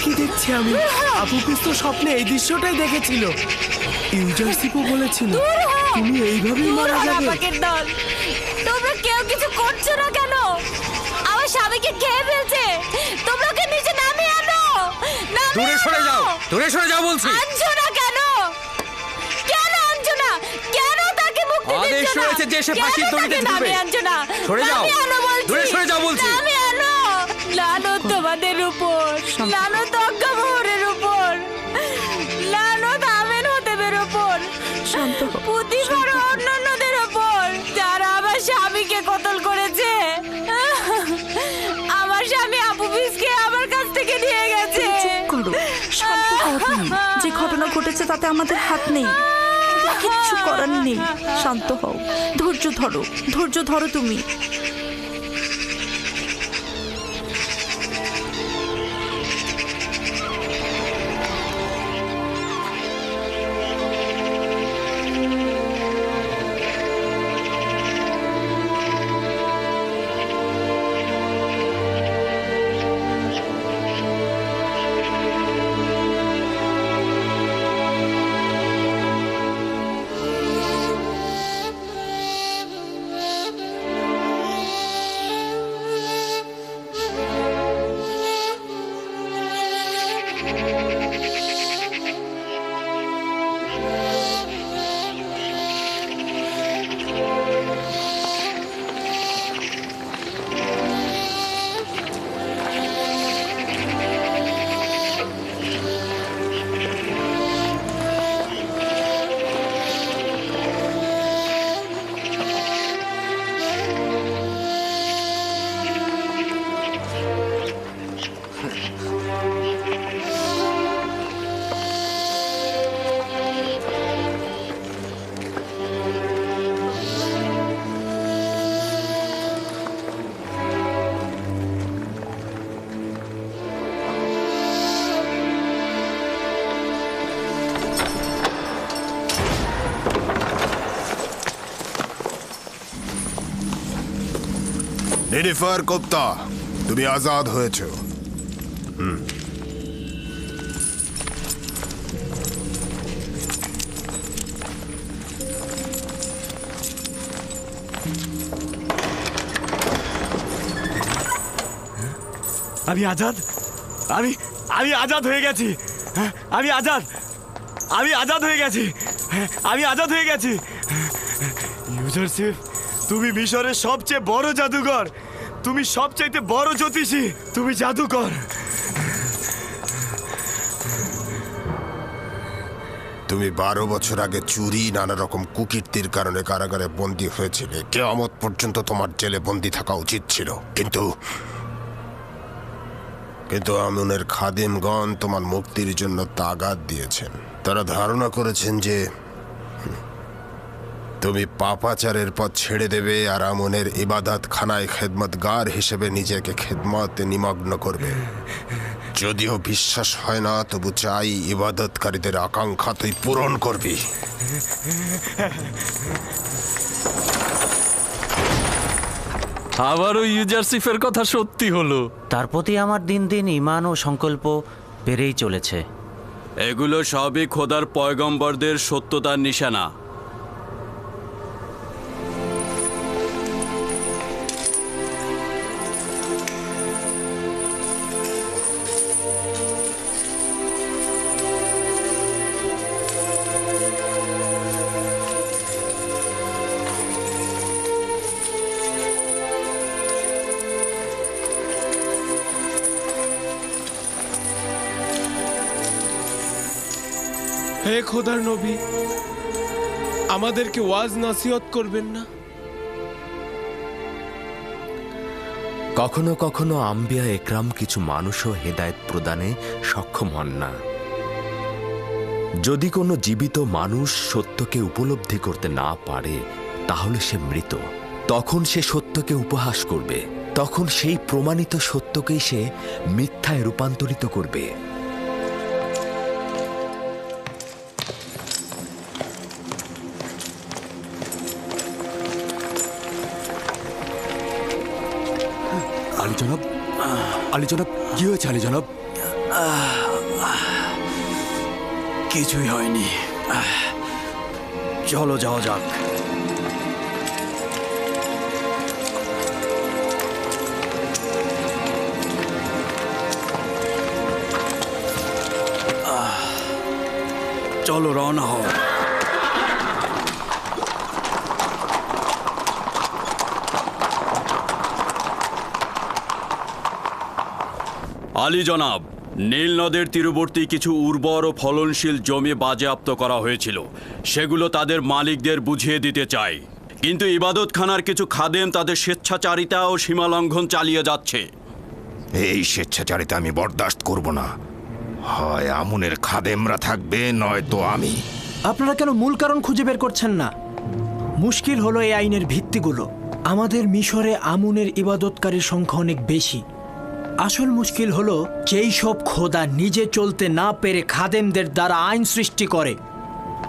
কি দেখছি আমি? আবু পিস তো স্বপ্নে এই দৃশ্যটাই দেখেছিল। ইউজারসিপও বলেছিল তুমি এইভাবেই মারা যাবে। তোমরা কেউ কিছু করছো না কেন? আমার স্বামীকে খেয়ে ফেলছে। তোমরা ওকে নিচে নামিয়ে আনো। দূরে সরে যাও, দূরে সরে যাও বলছি। আনছো না কেন? কেন আনছো না? কেন তাকে মুক্তি দিচ্ছ না? আদেশ রয়েছে যে সে ফাঁসির দড়িতে ঝুলবে। আনছো না? সরে যাও, দূরে সরে যাও বলছি। নামিয়ে আনো। লানত তোমাদের উপর। লানত অজ্ঞামোহরের উপর, লানত আমেন হতেবের উপর, পুতিফার ও অন্যান্যদের উপর, যারা আমার স্বামীকে কতল করেছে। আমার স্বামী আপুপিসকে আমার কাছ থেকে নিয়ে গেছে। শান্ত হও তুমি। যে ঘটনা ঘটেছে তাতে আমাদের হাত নেই, কিচ্ছু করার নেই। শান্ত হও, ধৈর্য ধরো, ধৈর্য ধরো তুমি। নিনিফার কোপ্তা, তুমি আজাদ হয়েছ। আমি আজাদ, আমি আমি আজাদ হয়ে গেছি। আমি আজাদ, আমি আজাদ হয়ে গেছি। আমি আজাদ হয়ে গেছি। ইউজারশিপ, তুমি মিশরের সবচেয়ে বড় জাদুকর, তুমি সবচাইতে বড় জ্যোতিষী, তুমি জাদুকর। তুমি 12 বছর আগে চুরি, নানা রকম কুকীর্তির কারণে কারাগারে বন্দী হয়েছিলে। কিয়ামত পর্যন্ত তোমার জেলে বন্দী থাকা উচিত ছিল, কিন্তু আমনের খাদেমগণ তোমার মুক্তির জন্য তাগাদ দিয়েছেন। তারা ধারণা করেছেন যে তুমি পাপাচারের পথ ছেড়ে দেবে আর আমনের ইবাদত খানায় খেদমতগার হিসেবে নিজেকে খেদমতে নিমগ্ন করবে। যদিও বিশ্বাস হয় না, তবু চাই ইবাদতকারীদের আকাঙ্ক্ষা তুই পূরণ করবি। আবারও ইউজারশিপের কথা সত্যি হলো। তার প্রতি আমার দিন দিন ঈমান ও সংকল্প বেড়েই চলেছে। এগুলো সবই খোদার পয়গম্বরদের সত্যতার নিশানা। হে খোদার নবী, আমাদেরকে ওয়াজ নসিহত করবেন না? কখনো কখনো আম্বিয়া একরাম কিছু মানুষও হেদায়েত প্রদানে সক্ষম হন না। যদি কোনো জীবিত মানুষ সত্যকে উপলব্ধি করতে না পারে, তাহলে সে মৃত। তখন সে সত্যকে উপহাস করবে, তখন সেই প্রমাণিত সত্যকেই সে মিথ্যায় রূপান্তরিত করবে। আলী জনাব, আলী জনাব, কি হয়েছে আলী জনাব? কিছুই হয়নি, চলো যাওয়া যাক। চলো রওনা হও। আলী জনাব, নীল নদের তীরবর্তী কিছু উর্বর ও ফলনশীল জমি বাজেয়াপ্ত করা হয়েছিল, সেগুলো তাদের মালিকদের বুঝিয়ে দিতে চাই। কিন্তু ইবাদতখানার কিছু খাদেম তাদের স্বেচ্ছাচারিতা ও সীমালঙ্ঘন চালিয়ে যাচ্ছে। এই স্বেচ্ছাচারিতা আমি বরদাস্ত করব না। হয় আমুনের খাদেমরা থাকবে, নয়তো আমি। আপনারা কেন মূল কারণ খুঁজে বের করছেন না? মুশকিল হলো এই আইনের ভিত্তিগুলো। আমাদের মিশরে আমুনের ইবাদতকারীর সংখ্যা অনেক বেশি। আসল মুশকিল হলো যেই সব খোদা নিজে চলতে না পেরে খাদেমদের দ্বারা আইন সৃষ্টি করে।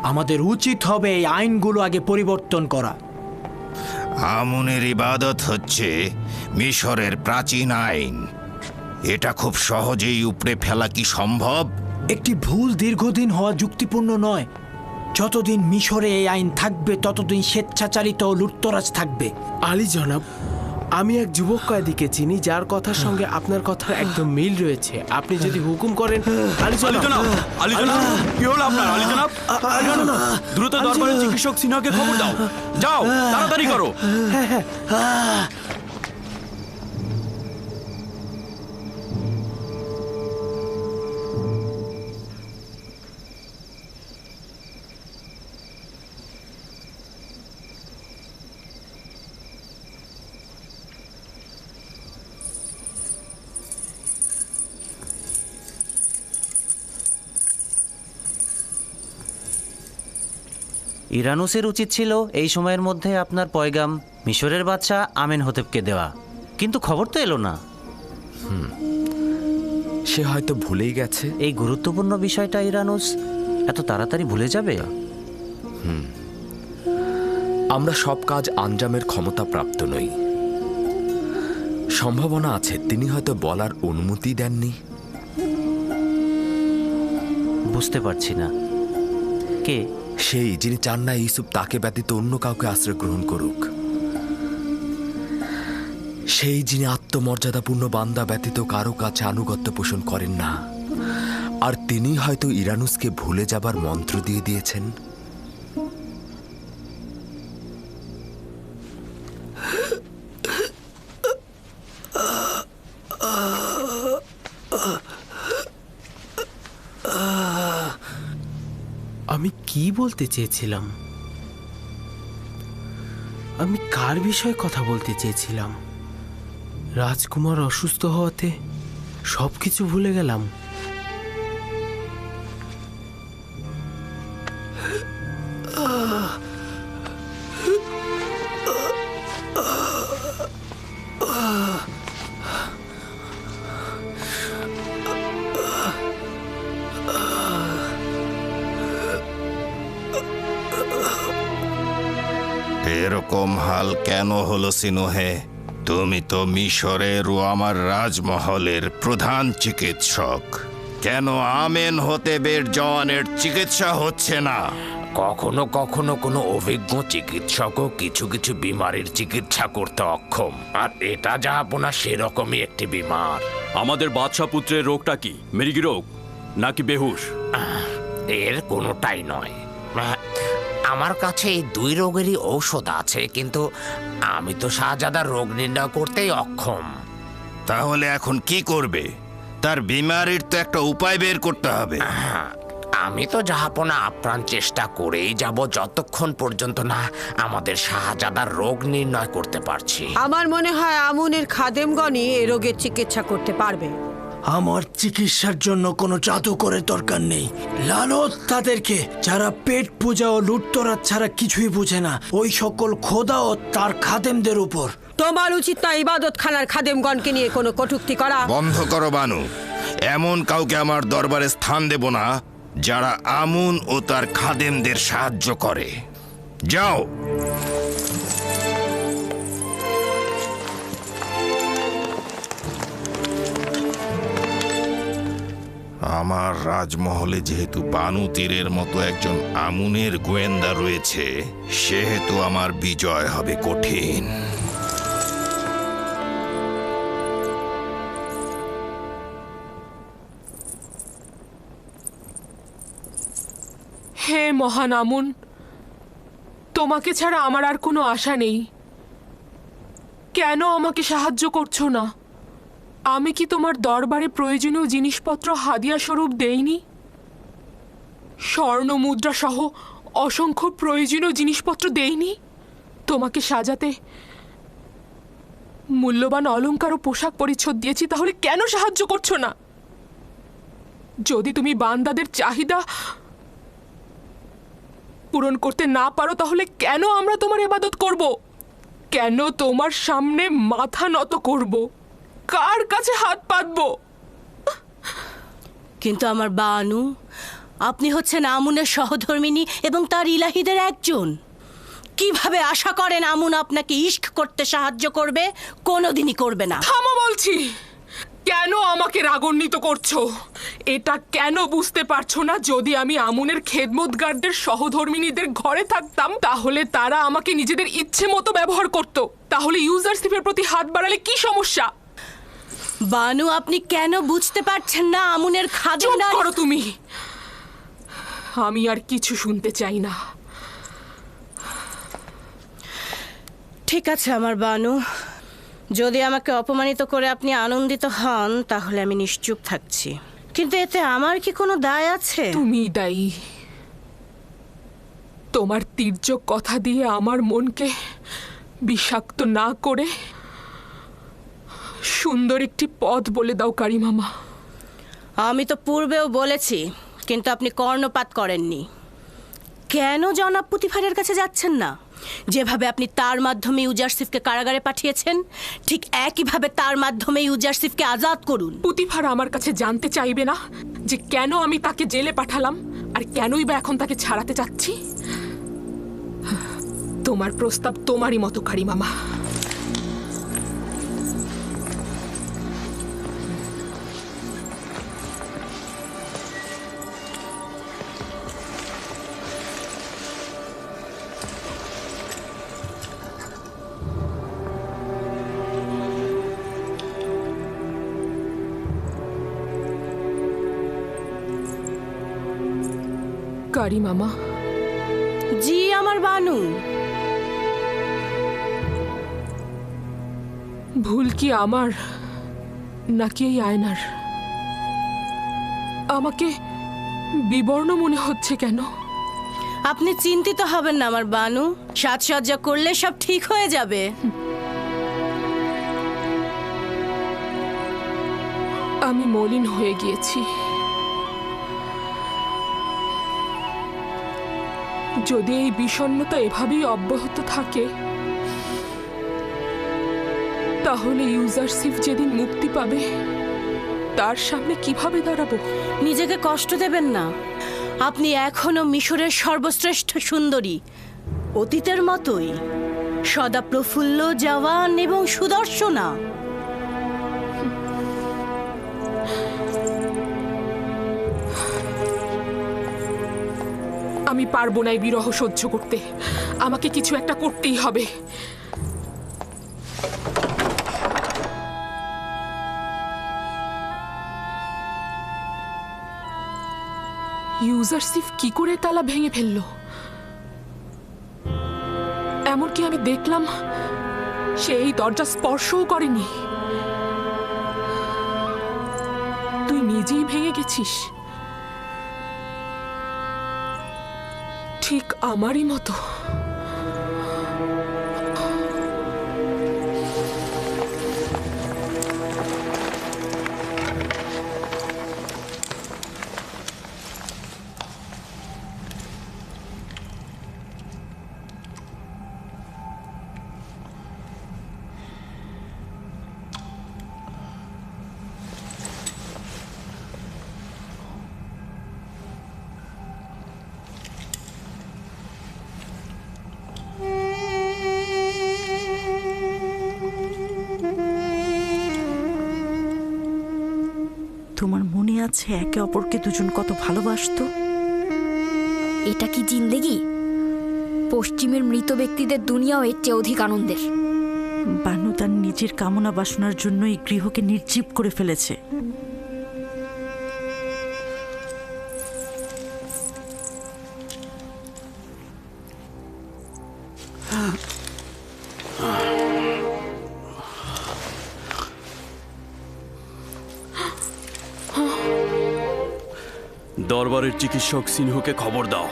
আমাদের উচিত হবে এই আইনগুলো আগে পরিবর্তন করা। আমুনের ইবাদত হচ্ছে মিশরের প্রাচীন আইন। এটা খুব সহজেই উপড়ে ফেলা কি সম্ভব? একটি ভুল দীর্ঘদিন হওয়া যুক্তিপূর্ণ নয়। যতদিন মিশরে এই আইন থাকবে ততদিন স্বেচ্ছাচারিত ও লুটতরাজ থাকবে। আলী জনাব, আমি এক যুবক কয়েদিকে চিনি যার কথার সঙ্গে আপনার কথার একদম মিল রয়েছে। আপনি যদি হুকুম করেন। আলী জনাব, আলী জনাব, কি হলো আপনার? আলী জনাব, দ্রুত দরবারের চিকিৎসক সিনহাকে খবর দাও। যাও, তাড়াতাড়ি করো। ইরানুসের উচিত ছিল এই সময়ের মধ্যে আপনার পয়গাম মিশরের বাদশাহ আমেনহোতেবকে দেওয়া, কিন্তু খবর তো এলো না। সে হয়তো ভুলেই গেছে। এই গুরুত্বপূর্ণ বিষয়টা ইরানুস এত তাড়াতাড়ি ভুলে যাবে? আমরা সব কাজ আঞ্জামের ক্ষমতা প্রাপ্ত নই। সম্ভাবনা আছে তিনি হয়তো বলার অনুমতি দেননি। বুঝতে পারছি না কে সেই, যিনি চান না ইউসুফ তাকে ব্যতীত অন্য কাউকে আশ্রয় গ্রহণ করুক। সেই, যিনি আত্মমর্যাদাপূর্ণ বান্দা ব্যতীত কারো কাছে আনুগত্য পোষণ করেন না। আর তিনি হয়তো ইরানুসকে ভুলে যাবার মন্ত্র দিয়ে দিয়েছেন। আমি কি বলতে চেয়েছিলাম? আমি কার বিষয়ে কথা বলতে চেয়েছিলাম? রাজকুমার অসুস্থ হওয়াতে সবকিছু ভুলে গেলাম। এরকম হাল কেন হলো সিনোহে? তুমি তো মিশরের ও আমার রাজমহলের প্রধান চিকিৎসক। কেন আমেনহোতেবের জওয়ানের চিকিৎসা হচ্ছে না? কখনো কখনো কোনো অভিজ্ঞ চিকিৎসকও কিছু কিছু বিমারির চিকিৎসা করতে অক্ষম, আর এটা জাহাপনা সেরকমই একটি বিমার। আমাদের বাদশাহ পুত্রের রোগটা কি? মৃগী রোগ নাকি বেহুশ? এর কোনোটাই নয়। আমার কাছে এই দুই রোগেরই ঔষধ আছে, কিন্তু আমি তো শাহজাদার রোগ নির্ণয় করতেই অক্ষম। তাহলে এখন কি করবে? তার বিমারির তো একটা উপায় বের করতে হবে। আমি তো জাহাপনা আপ্রাণ চেষ্টা করেই যাব যতক্ষণ পর্যন্ত না আমাদের শাহজাদার রোগ নির্ণয় করতে পারছি। আমার মনে হয় আমুনের খাদেমগণই এ রোগের চিকিৎসা করতে পারবে। আমার চিকিৎসার জন্য কোনো জাদুকরের দরকার নেই। লানত তাদেরকে যারা পেট পূজা ও লুটতরাজ ছাড়া কিছুই বুঝে না, ওই সকল খোদা ও তার খাদেমদের উপর। তোমার উচিত না ইবাদত খানার খাদেমগণকে নিয়ে কোনো কটূক্তি করা। বন্ধ করো বানু। এমন কাউকে আমার দরবারে স্থান দেব না যারা আমুন ও তার খাদেমদের সাহায্য করে। যাও। আমার রাজমহলে যেহেতু বানু তীরের মতো একজন আমুনের গোয়েন্দা রয়েছে, সেহেতু আমার বিজয় হবে কঠিন। হে মহান আমুন, তোমাকে ছাড়া আমার আর কোনো আশা নেই। কেন আমাকে সাহায্য করছো না? আমি কি তোমার দরবারে প্রয়োজনীয় জিনিসপত্র হাদিয়া স্বরূপ দেইনি? স্বর্ণ মুদ্রা সহ অসংখ্য প্রয়োজনীয় জিনিসপত্র দেইনি? তোমাকে সাজাতে মূল্যবান অলংকার ও পোশাক পরিচ্ছদ দিয়েছি, তাহলে কেন সাহায্য করছো না? যদি তুমি বান্দাদের চাহিদা পূরণ করতে না পারো, তাহলে কেন আমরা তোমার ইবাদত করব? কেন তোমার সামনে মাথা নত করব? কার কাছে হাত পাতবো? কিন্তু আমার বানু, আপনি হচ্ছেন আমুনের সহধর্মিনী এবং তার ইলাহিদের একজন। কিভাবে আশা করেন আমুন আপনাকে ইশক করতে সাহায্য করবে? কোনোদিনই করবে না। থামো বলছি। কেন আমাকে রাগান্বিত করছো? এটা কেন বুঝতে পারছো না? যদি আমি আমুনের খেদমতগারদের সহধর্মিনীদের ঘরে থাকতাম, তাহলে তারা আমাকে নিজেদের ইচ্ছে মতো ব্যবহার করত। তাহলে ইউজারশিপের প্রতি হাত বাড়ালে কি সমস্যা? বানু, আপনি কেন বুঝতে পারছেন না আমুনের খাদেম? চুপ করো তুমি। আমি আর কিছু শুনতে চাই না। ঠিক আছে আমার বানু, যদি আমাকে অপমানিত করে আপনি আনন্দিত হন, তাহলে আমি নিশ্চুপ থাকছি। কিন্তু এতে আমার কি কোনো দায় আছে? তুমি দায়ী। তোমার তীর্যক কথা দিয়ে আমার মনকে বিষাক্ত না করে সুন্দর একটি পথ বলে দাও কারিমামা। আমি তো পূর্বেও বলেছি, কিন্তু আপনি কর্ণপাত করেননি। কেন জনাব পুতিফারের কাছে যাচ্ছেন না? যেভাবে আপনি তার মাধ্যমে ইউজারশিফকে কারাগারে পাঠিয়েছেন, ঠিক একইভাবে তার মাধ্যমে ইউজারশিফকে আজাদ করুন। পুতিফার আমার কাছে জানতে চাইবে না যে কেন আমি তাকে জেলে পাঠালাম, আর কেনই বা এখন তাকে ছাড়াতে চাচ্ছি? তোমার প্রস্তাব তোমারই মতো কারিমামা। কারিমামা। জি আমার বানু। ভুল কি আমার নাকি এই আয়নার? আমাকে বিবর্ণ মনে হচ্ছে কেন? আপনি চিন্তিত হবেন না আমার বানু, সাজসজ্জা করলে সব ঠিক হয়ে যাবে। আমি মলিন হয়ে গিয়েছি। যদি এই বিষণ্ণতা এভাবেই অব্যাহত থাকে, তাহলে ইউজারশিপ যেদিন মুক্তি পাবে, তার সামনে কিভাবে দাঁড়াবো? নিজেকে কষ্ট দেবেন না। আপনি এখনো মিশরের সর্বশ্রেষ্ঠ সুন্দরী, অতীতের মতোই সদা প্রফুল্ল, জওয়ান এবং সুদর্শনা। আমি পারবো না এই বিরহ সহ্য করতে। আমাকে কিছু একটা করতেই হবে। ইউজারশিপ কি করে তালা ভেঙে ফেললো? এমনকি আমি দেখলাম সে এই দরজা স্পর্শও করেনি। তুই নিজেই ভেঙে গেছিস, ঠিক আমারই মতো। তোমার মনে আছে একে অপরকে দুজন কত ভালোবাসতো? এটা কি জিন্দেগি? পশ্চিমের মৃত ব্যক্তিদের দুনিয়াও এর চেয়ে অধিক আনন্দের। বানু তার নিজের কামনা বাসনার জন্য এই গৃহকে নির্জীব করে ফেলেছে। দরবারের চিকিৎসক সিনহুকে খবর দাও।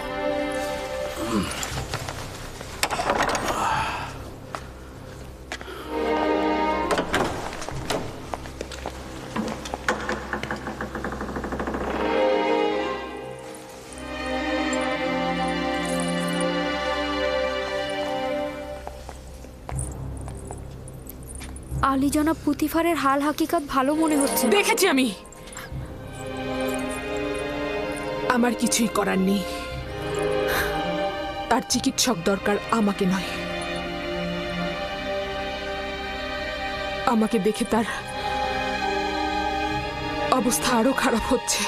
আলী জনাব পুতিফারের হাল হাকিকত ভালো মনে হচ্ছে না। দেখেছি আমি, আমার কিছুই করার নেই। তার চিকিৎসক দরকার, আমাকে নয়। আমাকে দেখে তার অবস্থা আরো খারাপ হচ্ছে।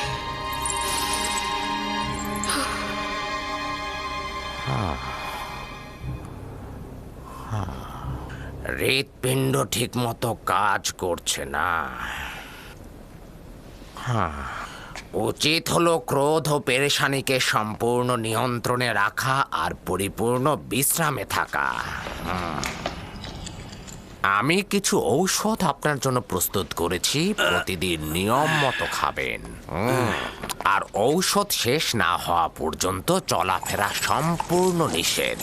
হৃৎপিণ্ড ঠিক মতো কাজ করছে না। উচিত হলো ক্রোধ ও পেরেশানিকে সম্পূর্ণ নিয়ন্ত্রণে রাখা আর পরিপূর্ণ বিশ্রামে থাকা। আমি কিছু ঔষধ আপনার জন্য প্রস্তুত করেছি, প্রতিদিন নিয়ম মতো খাবেন। আর ঔষধ শেষ না হওয়া পর্যন্ত চলাফেরা সম্পূর্ণ নিষেধ।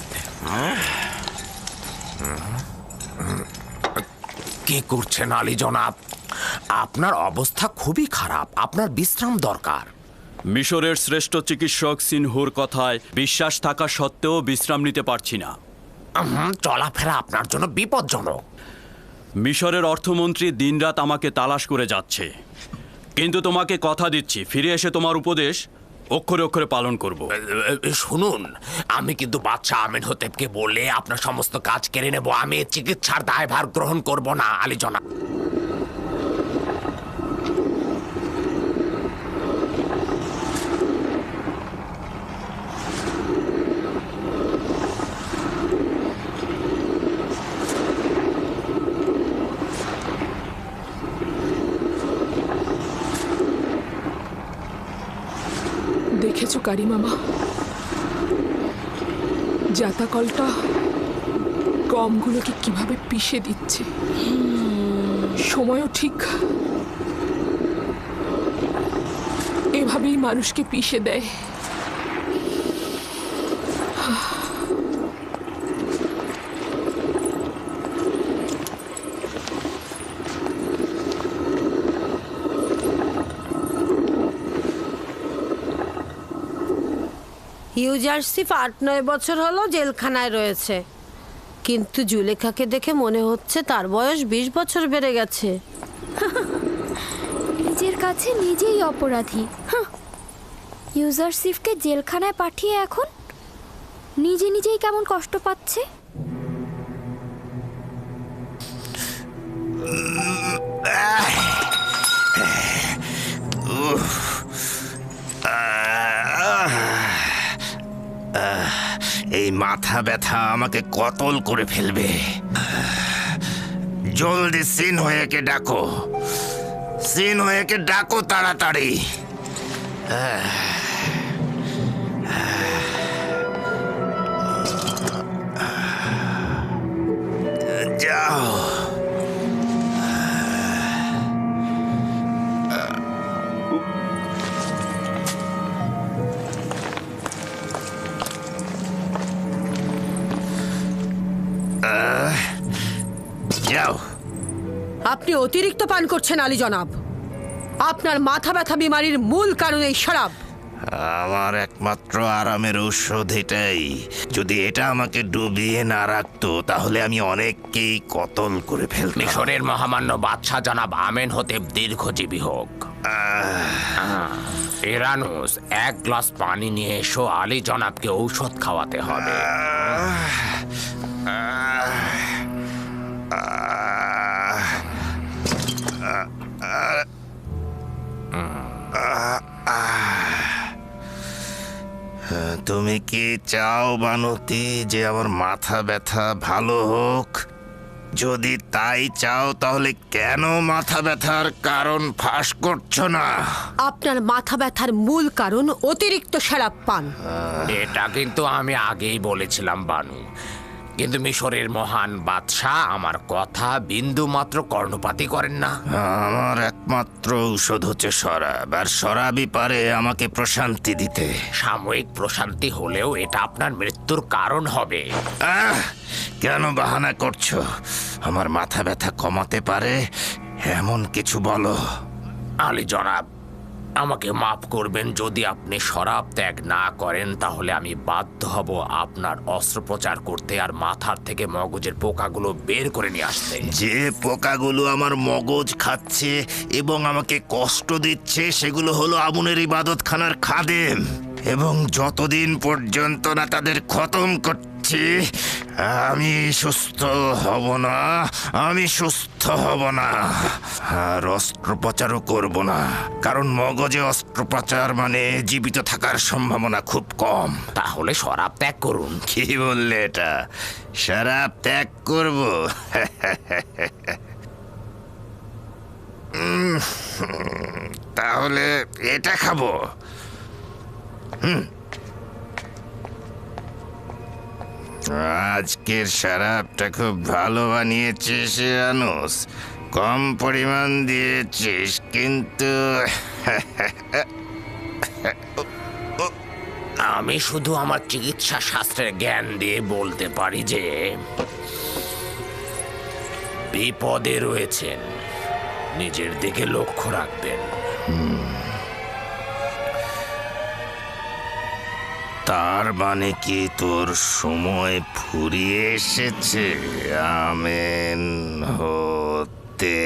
কি করছেন আলী জনাব? আপনার অবস্থা খুবই খারাপ, আপনার বিশ্রাম দরকার। মিশরের শ্রেষ্ঠ চিকিৎসক সিনহুর কথায় বিশ্বাস থাকা সত্ত্বেও বিশ্রাম নিতে পারছি না। চলাফেরা আপনার জন্য বিপজ্জনক। মিশরের অর্থমন্ত্রী দিনরাত আমাকে তালাশ করে যাচ্ছে, কিন্তু তোমাকে কথা দিচ্ছি ফিরে এসে তোমার উপদেশ অক্ষরে অক্ষরে পালন করব। শুনুন, আমি কিন্তু বাদশাহ আমেনহোতেবকে বলে আপনার সমস্ত কাজ কেড়ে নেব। আমি চিকিৎসার দায়ভার গ্রহণ করব না আলী জনাব। দেখেছো কারি মামা, জাতাকলটা গমগুলোকে কিভাবে পিষে দিচ্ছে। সময়ও ঠিক এভাবেই মানুষকে পিষে দেয়। ইউজারসিফ 8-9 বছর হলো জেলখানায় রয়েছে, কিন্তু জুলেখাকে দেখে মনে হচ্ছে তার বয়স 20 বছর বেড়ে গেছে। নিজের কাছে নিজেই অপরাধী। ইউজারসিফকে জেলখানায় পাঠিয়ে এখন নিজে নিজেই কেমন কষ্ট পাচ্ছে। এই মাথা ব্যথা আমাকে কতল করে ফেলবে। জলদি সিনহুকে ডাকো, সিনহুকে ডাকো তাড়াতাড়ি। যাও। যাও। আপনি অতিরিক্ত পান করছেন আলী জনাব। আপনার মাথা ব্যথা বিমারির মূল কারণ এই শরাব। আমার একমাত্র আরামের ঔষধ এটাই। যদি এটা আমাকে ডুবিয়ে না রাখতো তাহলে আমি অনেককেই কতল করে ফেলতাম। মিশরের মহামান্য বাদশাহ জনাব আমেনহোতেব দীর্ঘজীবী হোক। ইরানুস, 1 গ্লাস পানি নিয়ে এসো, আলী জনাবকে ঔষধ খাওয়াতে হবে। তুমি কি চাও বানুতি যে আমার মাথা ব্যথা ভালো হোক? যদি তাই চাও তাহলে কেন মাথা ব্যথার কারণ ফাঁস করছো না? আপনার মাথা ব্যথার মূল কারণ অতিরিক্ত শরাব পান। এটা কিন্তু আমি আগেই বলেছিলাম বানু। কিন্তু মিশরের মহান বাদশাহ আমার কথা বিন্দু মাত্র কর্ণপাতই করেন না। আমার একমাত্র ঔষধ হচ্ছে শরাব, আর শরাবই পারে আমাকে প্রশান্তি দিতে। সাময়িক প্রশান্তি হলেও এটা আপনার মৃত্যুর কারণ হবে। কেন বাহানা করছো? আমার মাথা ব্যথা কমাতে পারে এমন কিছু বলো। আলী জনাব, আমাকে মাফ করবেন। যদি আপনি শরাব ত্যাগ না করেন তাহলে আমি বাধ্য হব আপনার অস্ত্রোপচার করতে আর মাথার থেকে মগজের পোকাগুলো বের করে নিয়ে আসতে। যে পোকাগুলো আমার মগজ খাচ্ছে এবং আমাকে কষ্ট দিচ্ছে সেগুলো হলো আমুনের ইবাদতখানার খাদেম, এবং যতদিন পর্যন্ত না তাদের খতম করছি আমি সুস্থ হব না। আমি সুস্থ হব না, আর অস্ত্রোপচারও করব না, কারণ মগজে অস্ত্রোপচার মানে জীবিত থাকার সম্ভাবনা খুব কম। তাহলে শরাব ত্যাগ করুন। কি বললে এটা? শরাব ত্যাগ করব? তাহলে এটা খাবো। আজকের শরাবটা খুব ভালো বানিয়েছিস আনুস, কম পরিমাণ দিয়েছিস, কিন্তু আমি শুধু আমার চিকিৎসা শাস্ত্রের জ্ঞান দিয়ে বলতে পারি যে বিপদে রয়েছেন, নিজের দিকে লক্ষ্য রাখবেন। তার মানে কি তোর সময় ফুরিয়ে এসেছে আমেন হতে?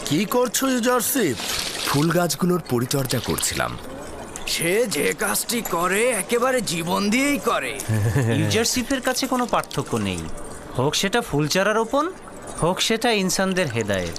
কি করছো ইউজারশিপ? ফুল গাছগুলোর পরিচর্যা করছিলাম। সে যে কাজটি করে একেবারে জীবন দিয়েই করে। ইউজারশিপের কাছে কোনো পার্থক্য নেই, হোক সেটা ফুল চারা রোপণ, হোক সেটা ইনসানদের হেদায়েত।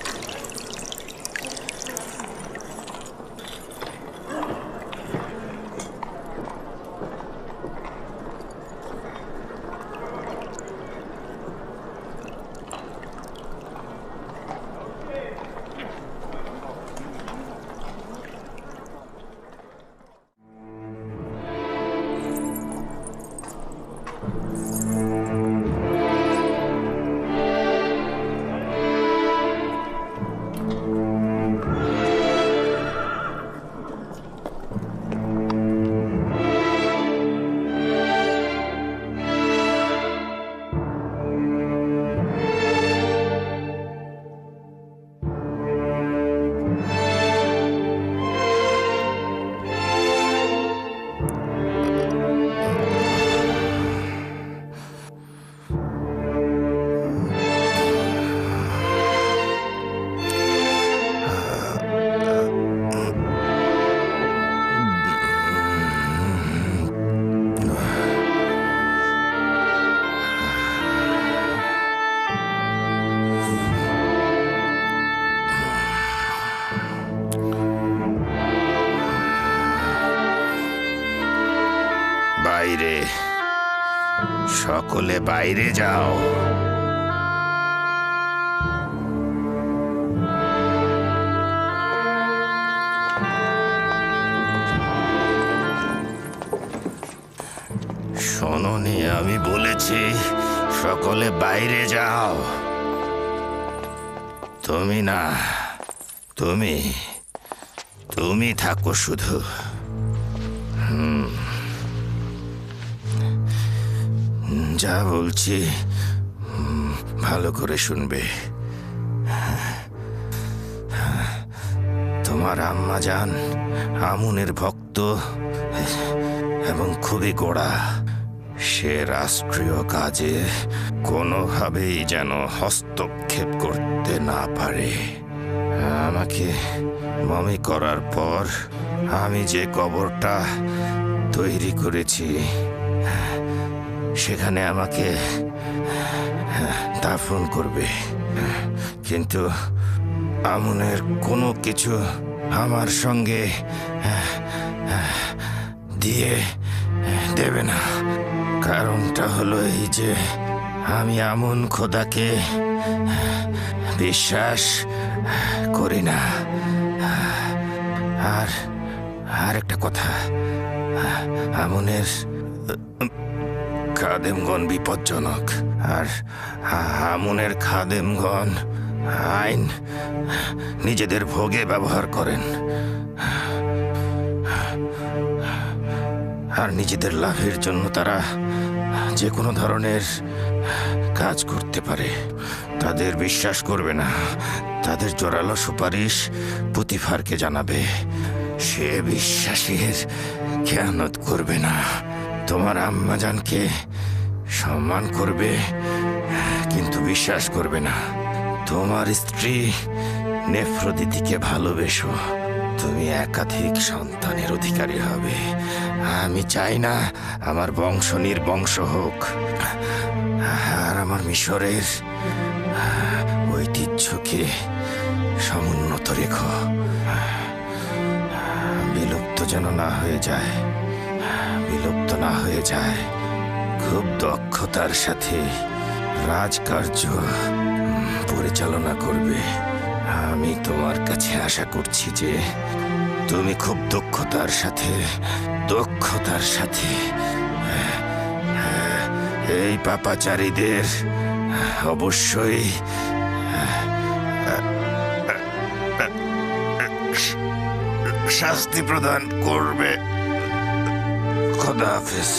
বাইরে, সকলে বাইরে যাও। শোনোনি, আমি বলেছি সকলে বাইরে যাও। তুমি না, তুমি থাকো শুধু। যা বলছি ভালো করে শুনবে। তোমার আম্মা জান আমুনের ভক্ত এবং খুবই গোড়া। সে রাষ্ট্রীয় কাজে কোনোভাবেই যেন হস্তক্ষেপ করতে না পারে। আমাকে মমি করার পর আমি যে কবরটা তৈরি করেছি সেখানে আমাকে দাফন করবে, কিন্তু আমুনের কোনো কিছু আমার সঙ্গে দিয়ে দেবে না। কারণটা হলো এই যে আমি আমুন খোদাকে বিশ্বাস করি না। আর একটা কথা, আমুনের খাদেমগণ বিপজ্জনক, আর আমুনের খাদেমগণ আইন নিজেদের ভোগে ব্যবহার করেন আর নিজেদের লাভের জন্য তারা যে কোনো ধরনের কাজ করতে পারে। তাদের বিশ্বাস করবে না, তাদের জোরালো সুপারিশ পুতিফারকে জানাবে। সে বিশ্বাসের খেয়ানত করবে না, তোমার আম্মাজানকে সম্মান করবে কিন্তু বিশ্বাস করবে না। তোমার স্ত্রী নেফ্রদিতিকে ভালোবেসো, তুমি একাধিক সন্তানের অধিকারী হবে। আমি চাই না আমার বংশ নির্বংশ হোক, আর আমার মিশরের ঐতিহ্যকে সমুন্নত রেখো, বিলুপ্ত যেন না হয়ে যায়, বিলুপ্ত না হয়ে যায়। খুব দক্ষতার সাথে রাজকার্য পরিচালনা করবে। আমি তোমার কাছে আশা করছি যে তুমি খুব দক্ষতার সাথে এই পাপাচারীদের অবশ্যই শাস্তি প্রদান করবে। খোদা হাফেজ।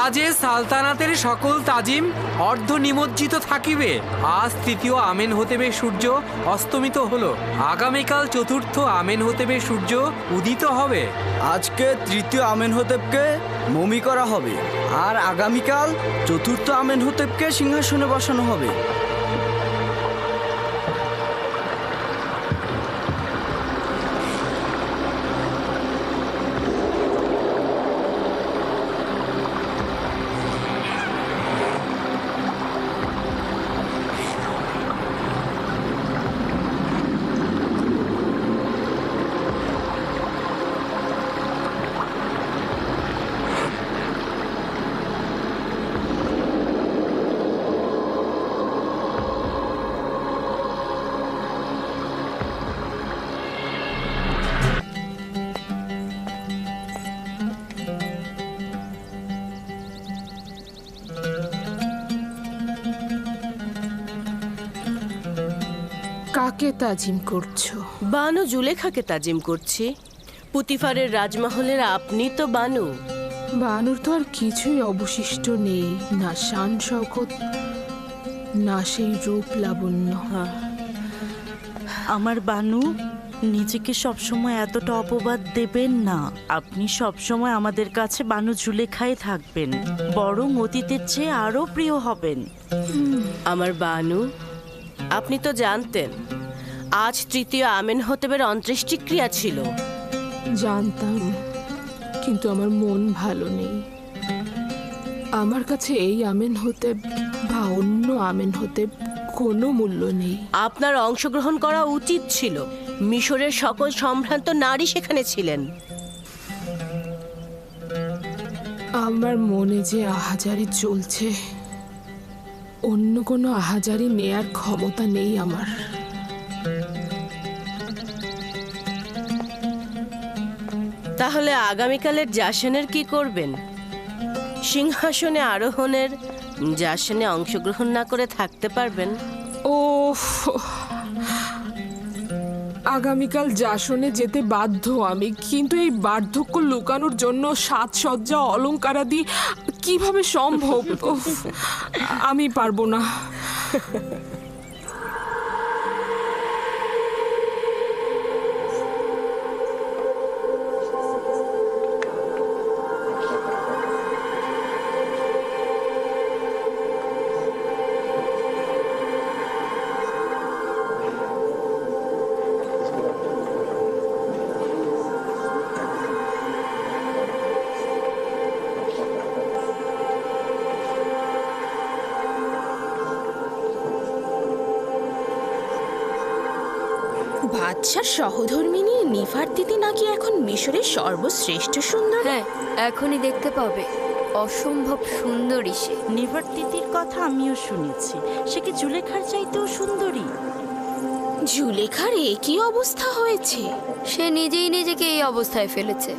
আজে সালতানাতের সকল তাজিম অর্ধ নিমজ্জিত থাকিবে। আজ তৃতীয় আমেনহোতেবে সূর্য অস্তমিত হলো, আগামীকাল চতুর্থ আমেনহোতেবে সূর্য উদিত হবে। আজকে তৃতীয় আমেনহোতেবকে মমি করা হবে, আর আগামীকাল চতুর্থ আমেনহোতেবকে সিংহাসনে বসানো হবে। কাকে তাজিম করছো? বানু জুলেখাকে তাজিম করছি। পুতিফারের রাজমহলের আপনি তো বানু। বানুর তো আর কিছুই অবশিষ্ট নেই, না শান শওকত, না সেই রূপ লাবণ্য। আমার বানু, নিজেকে সবসময় এতটা অপবাদ দেবেন না। আপনি সবসময় আমাদের কাছে বানু জুলেখায় থাকবেন, বরং অতীতের চেয়ে আরো প্রিয় হবেন। আমার বানু, আপনি তো জানতেন আজ তৃতীয় আমেনহোতেবের অন্ত্যেষ্টিক্রিয়া ছিল। জানতাম, কিন্তু আমার মন ভালো নেই। আমার কাছে এই আমেনহোতেব বা অন্য আমেনহোতেব কোনো মূল্য নেই। আপনার অংশগ্রহণ করা উচিত ছিল। মিশরের সকল সম্ভ্রান্ত নারী সেখানে ছিলেন। আমার মনে যে আহাজারি চলছে, অন্য কোনো আহাজারি নেয়ার ক্ষমতা নেই আমার। তাহলে আগামীকালের জাসনের কি করবেন? সিংহাসনে আরোহণের জাসনে অংশগ্রহণ না করে থাকতে পারবেন? ওফ, আগামীকাল জাসনে যেতে বাধ্য আমি, কিন্তু এই বার্ধক্য লুকানোর জন্য সাজসজ্জা অলংকারাদি কিভাবে সম্ভব? উফ, আমি পারবো না। বাদশার সহধর্মিনী নিফারতিতি নাকি এখন মিশরের সর্বশ্রেষ্ঠ সুন্দর। হ্যাঁ, এখনই দেখতে পাবে, অসম্ভব সুন্দরী সে। নিফারতিতির কথা আমিও শুনেছি, সে কি জুলেখার চাইতেও সুন্দরী? জুলেখার একই অবস্থা হয়েছে। সে নিজেই নিজেকে এই অবস্থায় ফেলেছে।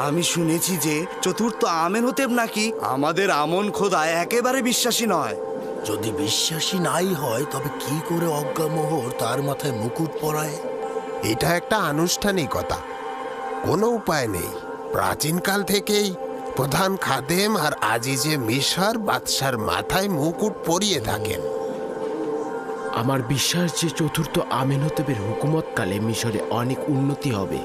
আমি শুনেছি যে চতুর্থ আমেনহোতেব নাকি আমাদের আমন খোদা একেবারে বিশ্বাসী নয়। যদি বিশ্বাসী নাই হয় তবে কি করে অজ্ঞামোহর তার মাথায় মুকুট পরায়? এটা একটা আনুষ্ঠানিকতা, কোনো উপায় নেই। প্রাচীনকাল থেকেই প্রধান খাদেম আর আজিজে মিশর বাদশার মাথায় মুকুট পরিয়ে থাকেন। আমার বিশ্বাস যে চতুর্থ আমেনহোতেবের হুকুমতকালে মিশরে অনেক উন্নতি হবে।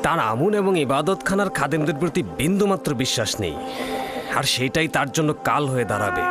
তার আমুন এবং ইবাদতখানার খাদেমদের প্রতি বিন্দুমাত্র বিশ্বাস নেই, আর সেটাই তার জন্য কাল হয়ে দাঁড়াবে।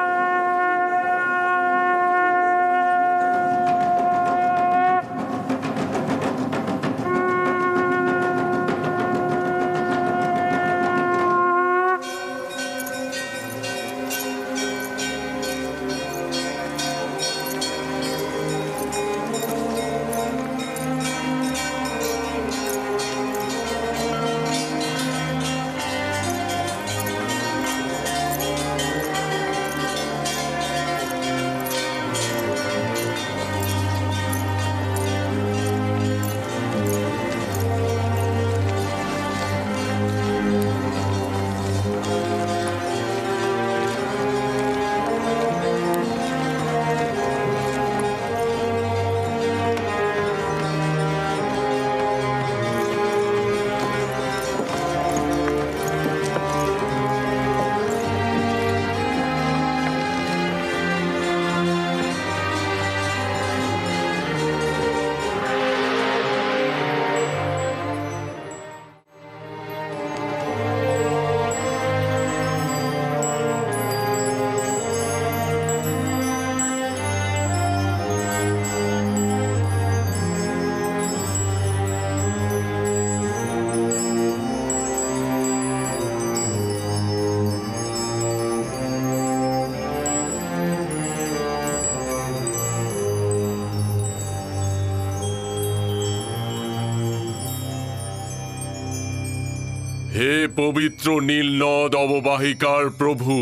হে পবিত্র নীল নদ অববাহিকার প্রভু,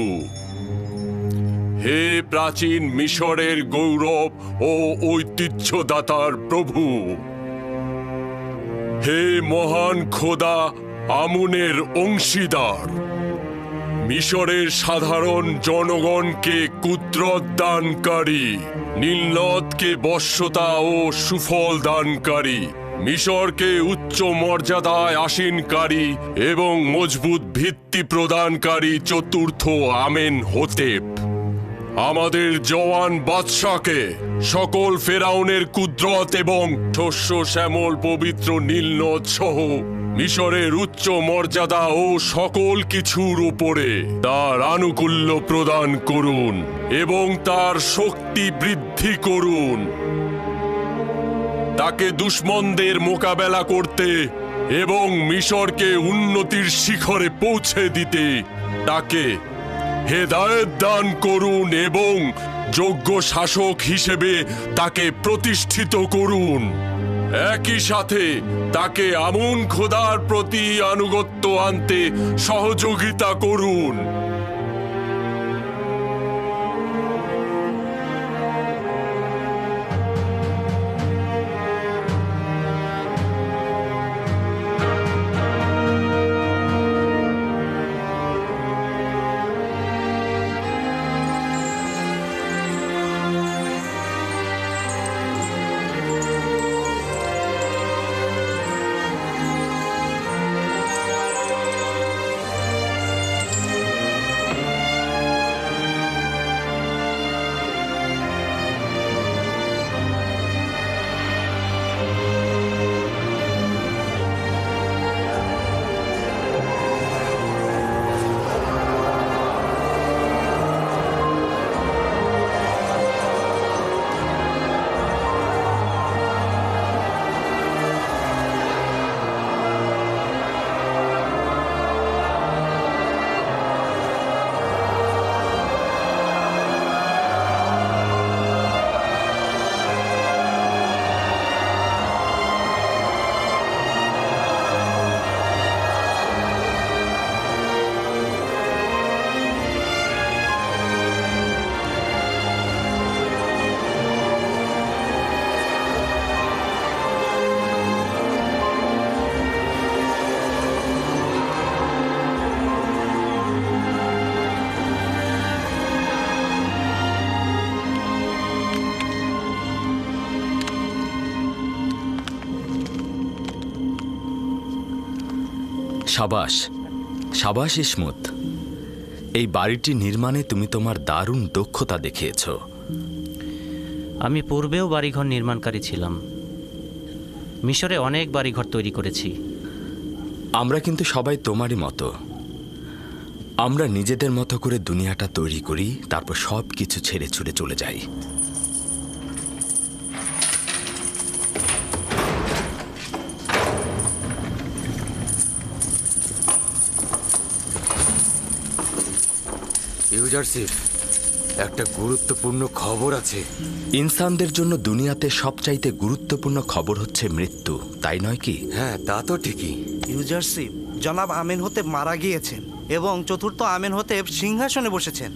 হে প্রাচীন মিশরের গৌরব ও ঐতিহ্যদাতার প্রভু, হে মহান খোদা আমুনের অংশীদার, মিশরের সাধারণ জনগণকে কুদরত দানকারী, নীলনদকে বশ্যতা ও সুফল দানকারী, মিশরকে উচ্চ মর্যাদায় আসীনকারী এবং মজবুত ভিত্তি প্রদানকারী চতুর্থ আমেনহোতেপ, আমাদের জওয়ান বাদশাকে সকল ফেরাউনের কুদরত এবং শস্য শ্যামল পবিত্র নীলনদ সহ মিশরের উচ্চ মর্যাদা ও সকল কিছুর উপরে তার আনুকূল্য প্রদান করুন এবং তার শক্তি বৃদ্ধি করুন। তাকে দুশমনদের মোকাবেলা করতে এবং মিশরকে উন্নতির শিখরে পৌঁছে দিতে তাকে হেদায়েত দান করুন এবং যোগ্য শাসক হিসেবে তাকে প্রতিষ্ঠিত করুন। একই সাথে তাকে আমুন খোদার প্রতি আনুগত্য আনতে সহযোগিতা করুন। সাবাস সাবাস ইসমত, এই বাড়িটি নির্মাণে তুমি তোমার দারুণ দক্ষতা দেখিয়েছ। আমি পূর্বেও বাড়িঘর নির্মাণকারী ছিলাম, মিশরে অনেক বাড়িঘর তৈরি করেছি। আমরা কিন্তু সবাই তোমারই মতো, আমরা নিজেদের মতো করে দুনিয়াটা তৈরি করি, তারপর সব কিছু ছেড়ে ছুড়ে চলে যাই। ইউজারশিপ, একটা গুরুত্বপূর্ণ খবর আছে। ইনসানদের জন্য দুনিয়াতে সবচাইতে গুরুত্বপূর্ণ খবর হচ্ছে মৃত্যু, তাই নয় কি? হ্যাঁ, তা তো ঠিকই। ইউজারশিপ, জনাব আমেনহোতেপ মারা গিয়েছেন এবং চতুর্থ আমেনহোতেপ সিংহাসনে বসেছেন।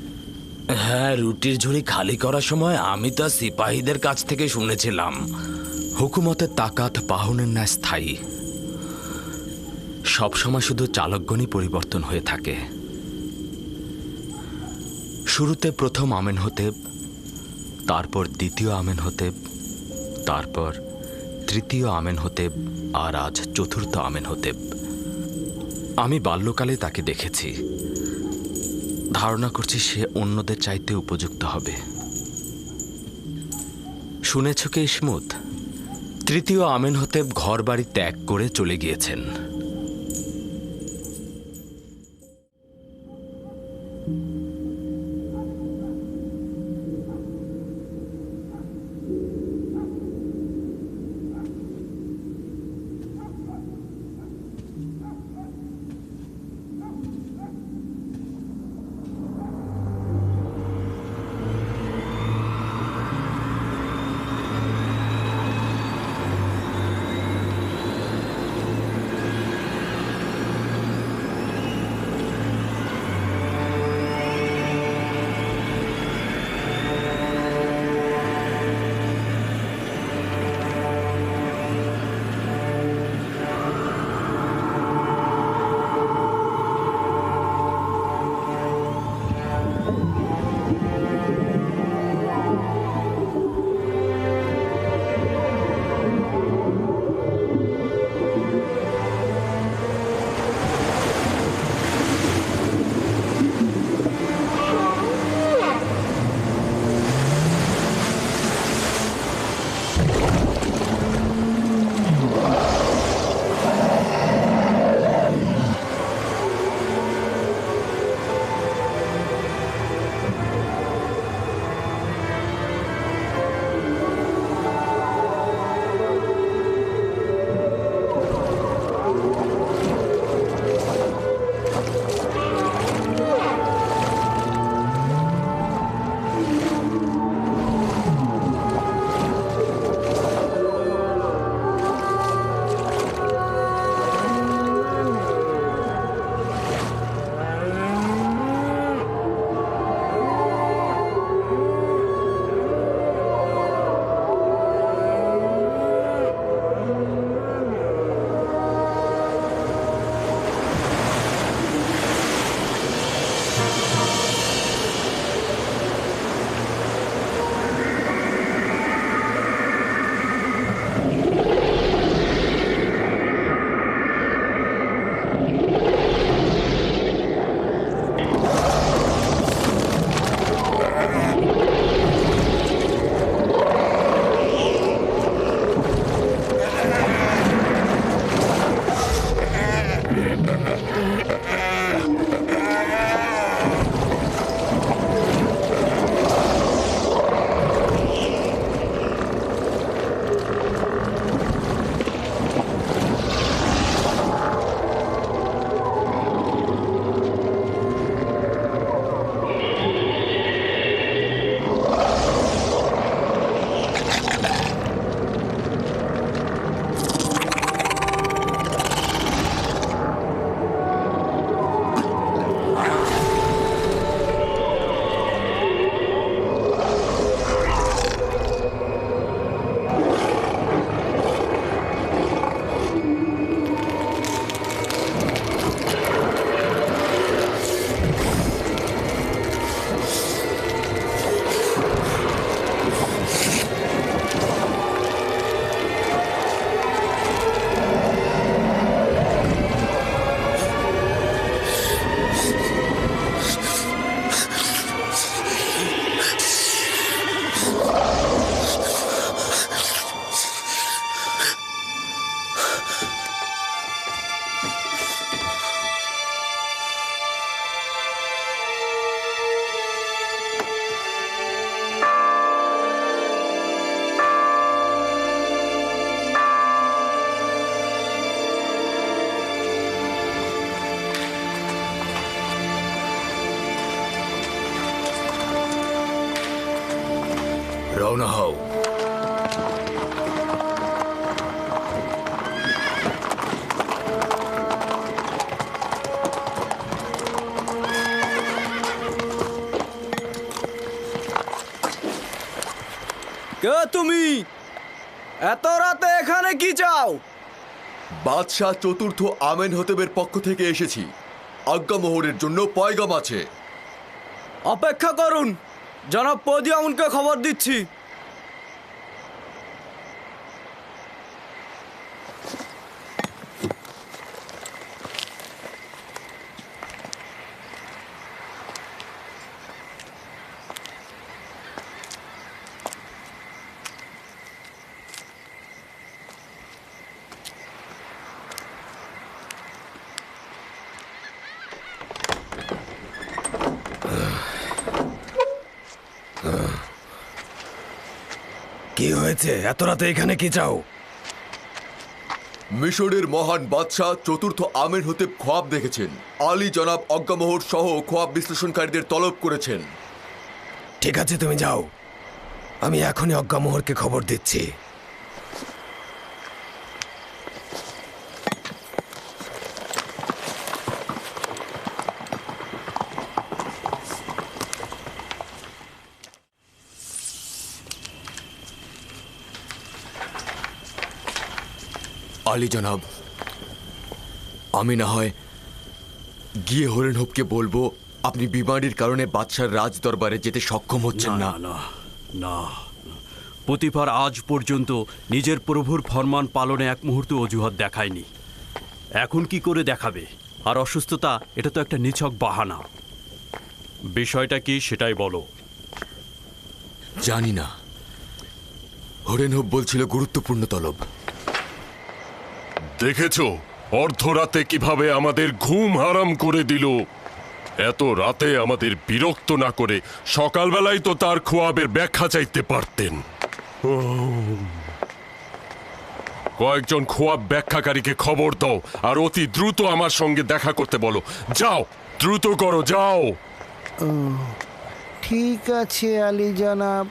হ্যাঁ, রুটির ঝুড়ি খালি করার সময় আমি তা সিপাহীদের কাছ থেকে শুনেছিলাম। হুকুমতের তাকাত পাহনের ন্যায় স্থায়ী, সবসময় শুধু চালকগণই পরিবর্তন হয়ে থাকে। শুরুতে প্রথম আমেনহোতেপ, তারপর দ্বিতীয় আমেনহোতেপ, তারপর তৃতীয় আমেনহোতেপ, আর আজ চতুর্থ আমেনহোতেপ। আমি বাল্যকালে তাকে দেখেছি, ধারণা করছি সে অন্যদের চাইতে উপযুক্ত হবে। শুনেছ কি ইসমত, তৃতীয় আমেনহোতেপ ঘর বাড়ি ত্যাগ করে চলে গিয়েছেন। রওনা হও। কে তুমি? এত রাতে এখানে কি চাও? বাদশাহ চতুর্থ আমেনহতেবের পক্ষ থেকে এসেছি। আজ্ঞামোহরের জন্য পয়গাম আছে। অপেক্ষা করুন, জনাব পদিয়াউনকে খবর দিচ্ছি। কি হয়েছে? এত রাতে এখানে কি চাও? মিশরের মহান বাদশাহ চতুর্থ আমেনহতেব খোয়াব দেখেছেন। আলী জনাব অজ্ঞামোহর সহ খোয়াব বিশ্লেষণকারীদের তলব করেছেন। ঠিক আছে, তুমি যাও, আমি এখনই অজ্ঞামোহরকে খবর দিচ্ছি। আলী জনাব, আমি না হয় গিয়ে হরেনহবকে বলবো আপনি বিমারির কারণে বাদশার রাজ দরবারে যেতে সক্ষম হচ্ছেন না। না না, পতিফার আজ পর্যন্ত নিজের প্রভুর ফরমান পালনে এক মুহূর্ত অজুহাত দেখায়নি। এখন কি করে দেখাবে? আর অসুস্থতা, এটা তো একটা নিছক বাহানা। বিষয়টা কি সেটাই বলো। জানি না, হরেনহব বলছিল গুরুত্বপূর্ণ তলব। দেখেছো অর্ধরাতে কিভাবে আমাদের ঘুম হারাম করে দিল। এত রাতে আমাদের বিরক্ত না করে সকালবেলায় তো তার খোয়াবের ব্যাখ্যা চাইতে পারতেন। কয়েকজন খোয়াব ব্যাখ্যাকারীকে খবর দাও আর অতি দ্রুত আমার সঙ্গে দেখা করতে বলো। যাও, দ্রুত করো, যাও। ঠিক আছে আলী জনাব।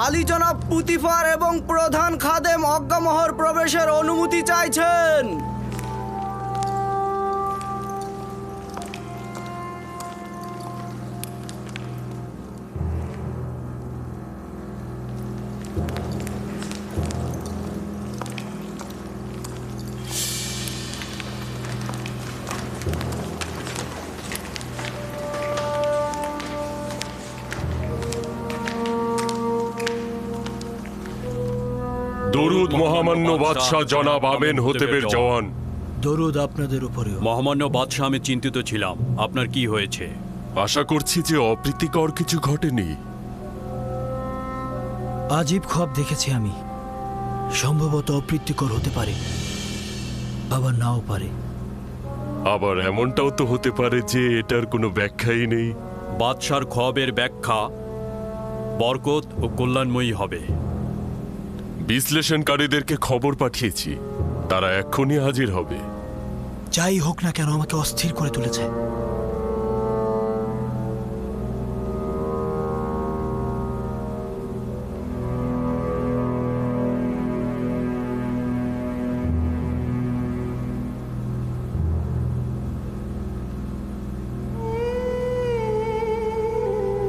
আলী জনাব পুতিফার এবং প্রধান খাদেম অজ্ঞামোহর প্রবেশের অনুমতি চাইছেন। দরুদ মহামান্য বাদশাহ জনাব আমেনহতেবের জওয়ান। দরুদ আপনাদের উপরেও। মহামান্য বাদশাহ, আমি চিন্তিত ছিলাম। আপনার কি হয়েছে? আশা করছি যে অপ্রীতিকর কিছু ঘটেনি। আজীব খোয়াব দেখেছি আমি। সম্ভবত অপ্রীতিকর হতে পারে, আবার নাও পারে। আবার এমনটাও তো হতে পারে যে এটার কোনো ব্যাখ্যাই নেই। বাদশার খোয়াবের ব্যাখ্যা বরকত ও কল্যাণময়ী হবে। বিশ্লেষণকারীদেরকে খবর পাঠিয়েছি, তারা এক্ষুনি হাজির হবে। যাই হোক না কেন, আমাকে অস্থির করে তুলেছে।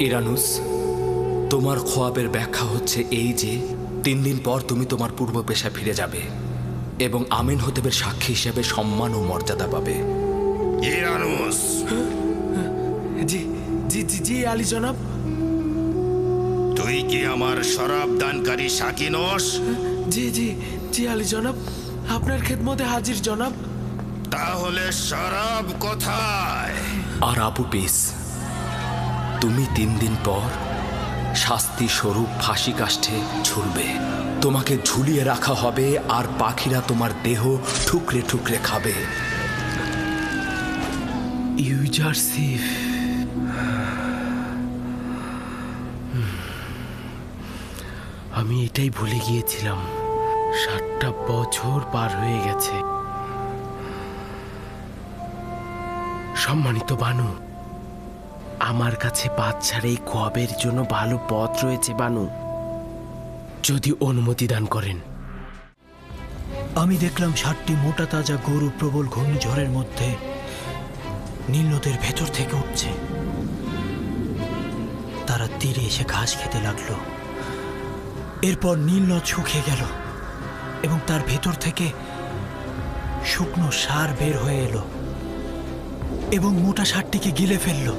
ইরানুস, তোমার খোয়াবের ব্যাখ্যা হচ্ছে এই যে 3 দিন পর তুমি তোমার পূর্ব পেশায় ফিরে যাবে এবং আমেনহতেবের সাক্ষী হিসেবে সম্মান ও মর্যাদা পাবে। ইরানুস। জি জি জি জি আলী জনাব। তুই কি আমার শরাব দানকারী সাকি নস? জি জি জি আলী জনাব, আপনার খেদমতে হাজির জনাব। তাহলে শরাব কোথায়? আর আবু পিস, তুমি 3 দিন পর শাস্তি স্বরূপ ফাঁসি কাষ্ঠে ঝুলবে। তোমাকে ঝুলিয়ে রাখা হবে আর পাখিরা তোমার দেহ ঠুকরে ঠুকরে খাবে। ইউজারসিফ, আমি এটাই ভুলে গিয়েছিলাম। 60টা বছর পার হয়ে গেছে। সম্মানিত বানু, আমার কাছে বাচ্চার এই খোয়াবের জন্য ভালো পথ রয়েছে বানু, যদি অনুমতি দান করেন। আমি দেখলাম 60টি মোটা তাজা গরু প্রবল ঘূর্ণিঝড়ের মধ্যে নীল নদের ভেতর থেকে উঠছে। তারা তীরে এসে ঘাস খেতে লাগলো। এরপর নীল নদ শুকিয়ে গেল এবং তার ভেতর থেকে শুকনো সার বের হয়ে এলো এবং মোটা সারটিকে গিলে ফেললো।